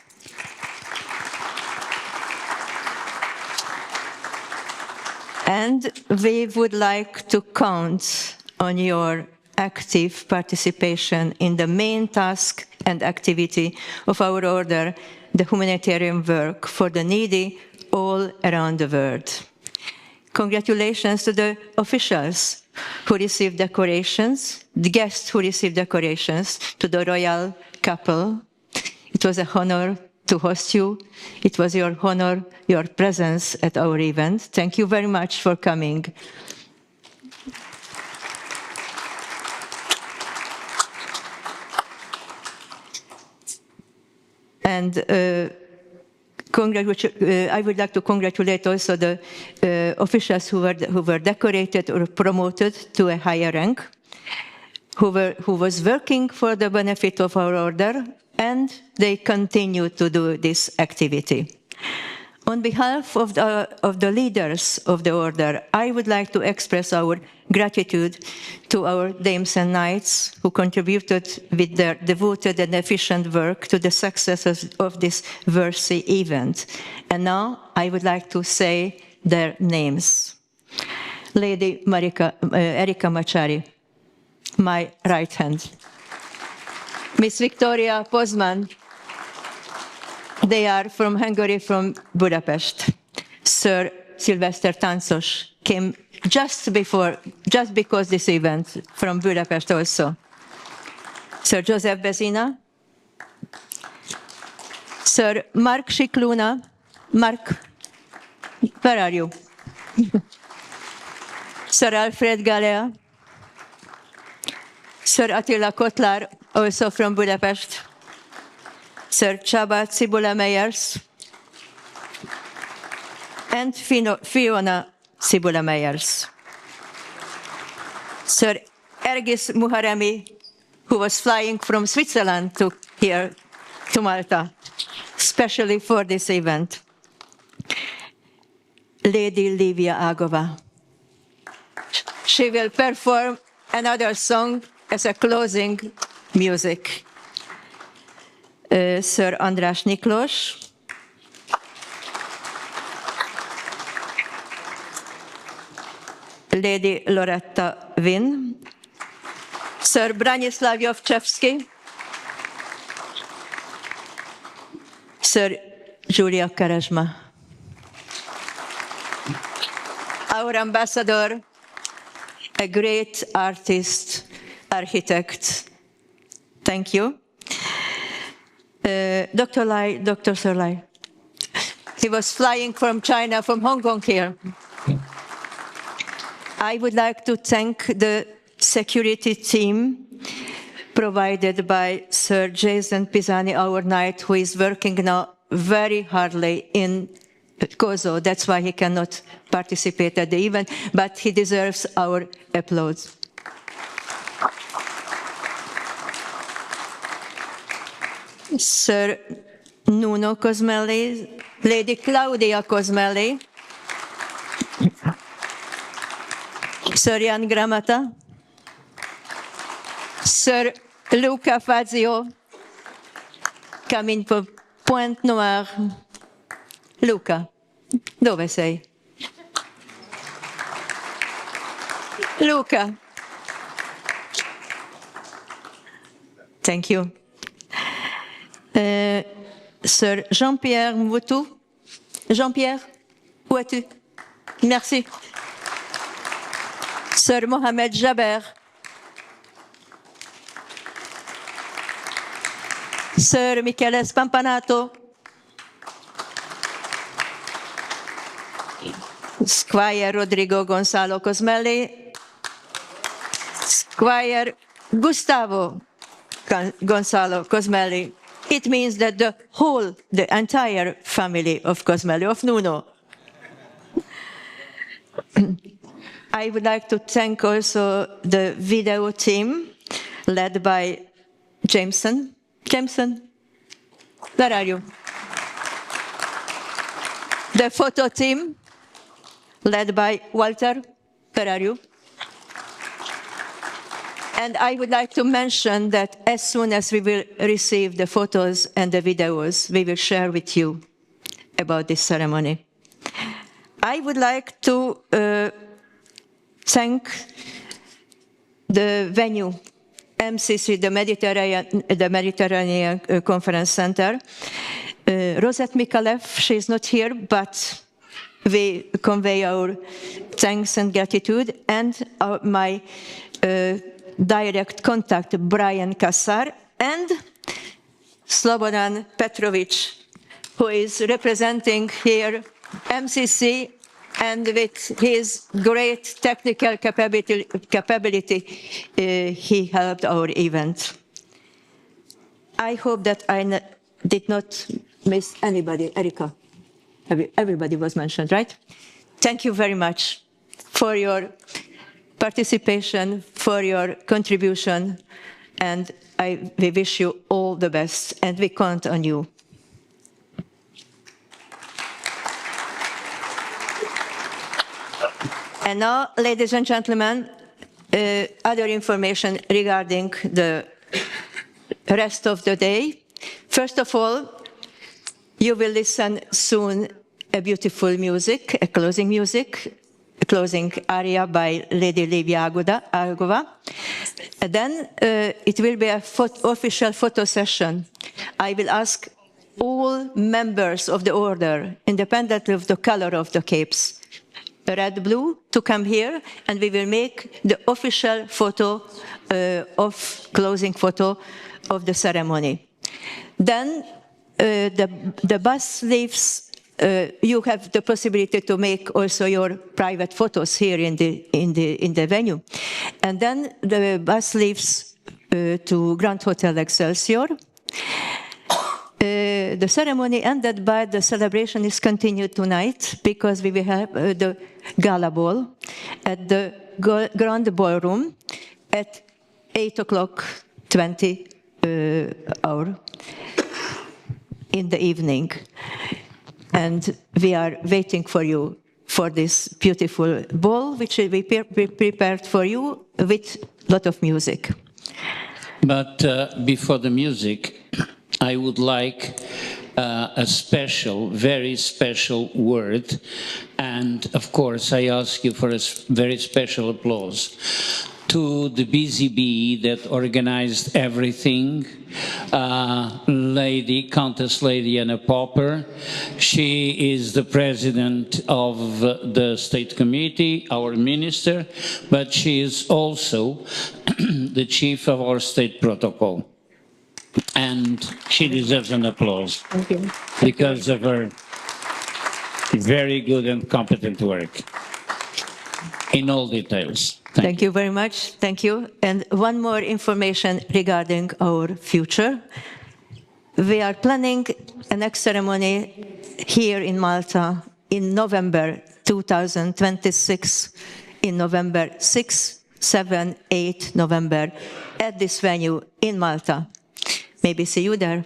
And we would like to count on your active participation in the main task and activity of our order, the humanitarian work for the needy all around the world. Congratulations to the officials who received decorations, the guests who received decorations, to the royal couple. It was an honor to host you. It was your honor, your presence at our event. Thank you very much for coming. And I would like to congratulate also the officials who were decorated or promoted to a higher rank, who was working for the benefit of our order, and they continue to do this activity. On behalf of the leaders of the order, I would like to express our gratitude to our dames and knights who contributed with their devoted and efficient work to the success of this worthy event. And now I would like to say their names. Lady Erika Machari, my right hand. Miss Victoria Pozman, they are from Hungary, from Budapest. Sir Sylvester Táncos came just because this event, from Budapest also. Sir Joseph Bezina. Sir Mark Shikluna. Mark, where are you? Sir Alfred Galea. Sir Attila Kotlar, also from Budapest. Sir Csaba Cibula Meyers, and Fiona Cibula Meyers. Sir Ergis Muharemi, who was flying from Switzerland to here to Malta, especially for this event. Lady Livia Agova. She will perform another song as a closing music. Sir András Miklós, Lady Loretta Wynn, Sir Branislav Jovchevsky, Sir Julia Karezma. our ambassador, a great artist, architect. Thank you. Dr. Sir Lai. He was flying from China, from Hong Kong here. I would like to thank the security team provided by Sir Jason Pisani, our knight, who is working now very hardly in Kosovo. That's why he cannot participate at the event, but he deserves our applause. Sir Nuno Cosmelli, Lady Claudia Cosmelli, Sir Jan Gramata, Sir Luca Fazio, coming from Pointe Noire. Luca, dove sei? Luca. Thank you. Sir Jean-Pierre Moutou. Jean-Pierre, où es-tu? Merci. Sir Mohamed Jaber. Sir Michele Spampanato. Squire Rodrigo Gonzalo Cosmelli. Squire Gustavo Gonzalo Cosmelli. It means that the entire family of Cosmelli, of Nuno. I would like to thank also the video team led by Jameson. Jameson, where are you? The photo team led by Walter. Where are you? And I would like to mention that as soon as we will receive the photos and the videos, we will share with you about this ceremony. I would like to thank the venue, MCC, the Mediterranean Conference Center. Rosette Mikalev, she is not here, but we convey our thanks and gratitude, and my direct contact, Brian Kassar, and Slobodan Petrovic, who is representing here MCC, and with his great technical capability, he helped our event. I hope that I did not miss anybody. Erika, everybody was mentioned, right? Thank you very much for your participation, for your contribution, and we wish you all the best, and we count on you. And now, ladies and gentlemen, other information regarding the rest of the day. First of all, you will listen soon a beautiful music, a closing aria by Lady Livia Agova. And then it will be an official photo session. I will ask all members of the order, independently of the color of the capes, red, blue, to come here, and we will make the official photo closing photo of the ceremony. Then the bus leaves. You have the possibility to make also your private photos here in the venue, and then the bus leaves to Grand Hotel Excelsior. The ceremony ended, but the celebration is continued tonight because we will have the gala ball at the Grand Ballroom at 8:20 hour in the evening. And we are waiting for you for this beautiful ball, which will be prepared for you with a lot of music. But before the music, I would like a special, very special word. And of course, I ask you for a very special applause. to the BZB that organized everything, Countess Lady Anna Popper. She is the president of the State Committee, our minister, but she is also the chief of our state protocol. And she deserves an applause because of her very good and competent work in all details. Thank you very much. Thank you. And one more information regarding our future. We are planning a next ceremony here in Malta in November 2026, in November 6, 7, 8 November, at this venue in Malta. Maybe see you there.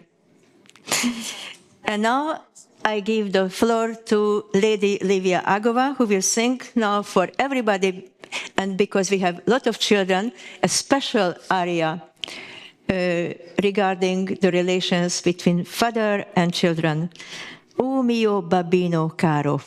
And now I give the floor to Lady Livia Agova, who will sing now for everybody. And because we have a lot of children, a special aria regarding the relations between father and children. O mio babbino caro.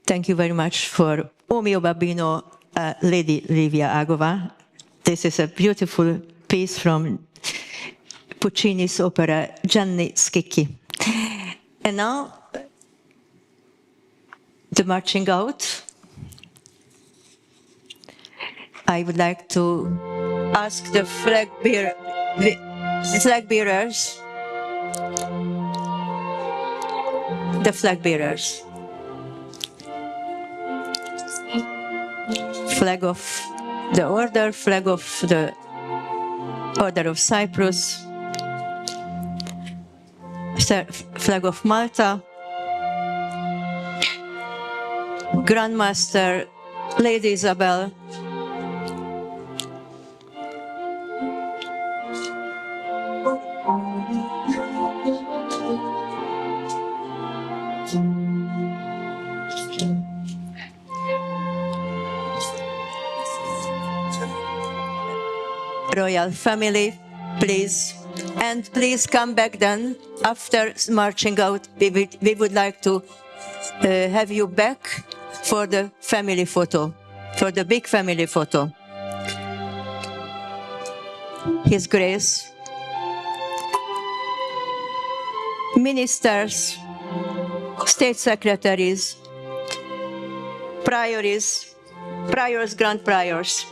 Thank you very much for O mio babbino, Lady Livia Agova. This is a beautiful piece from Puccini's opera Gianni Schicchi. And now, the marching out. I would like to ask the flag bearers, flag of the order, flag of the Order of Cyprus, flag of Malta, Grandmaster Lady Isabel, royal family, please. And please come back then. After marching out, we would like to have you back for the family photo, for the big family photo. His Grace, ministers, state secretaries, priors, grand priors.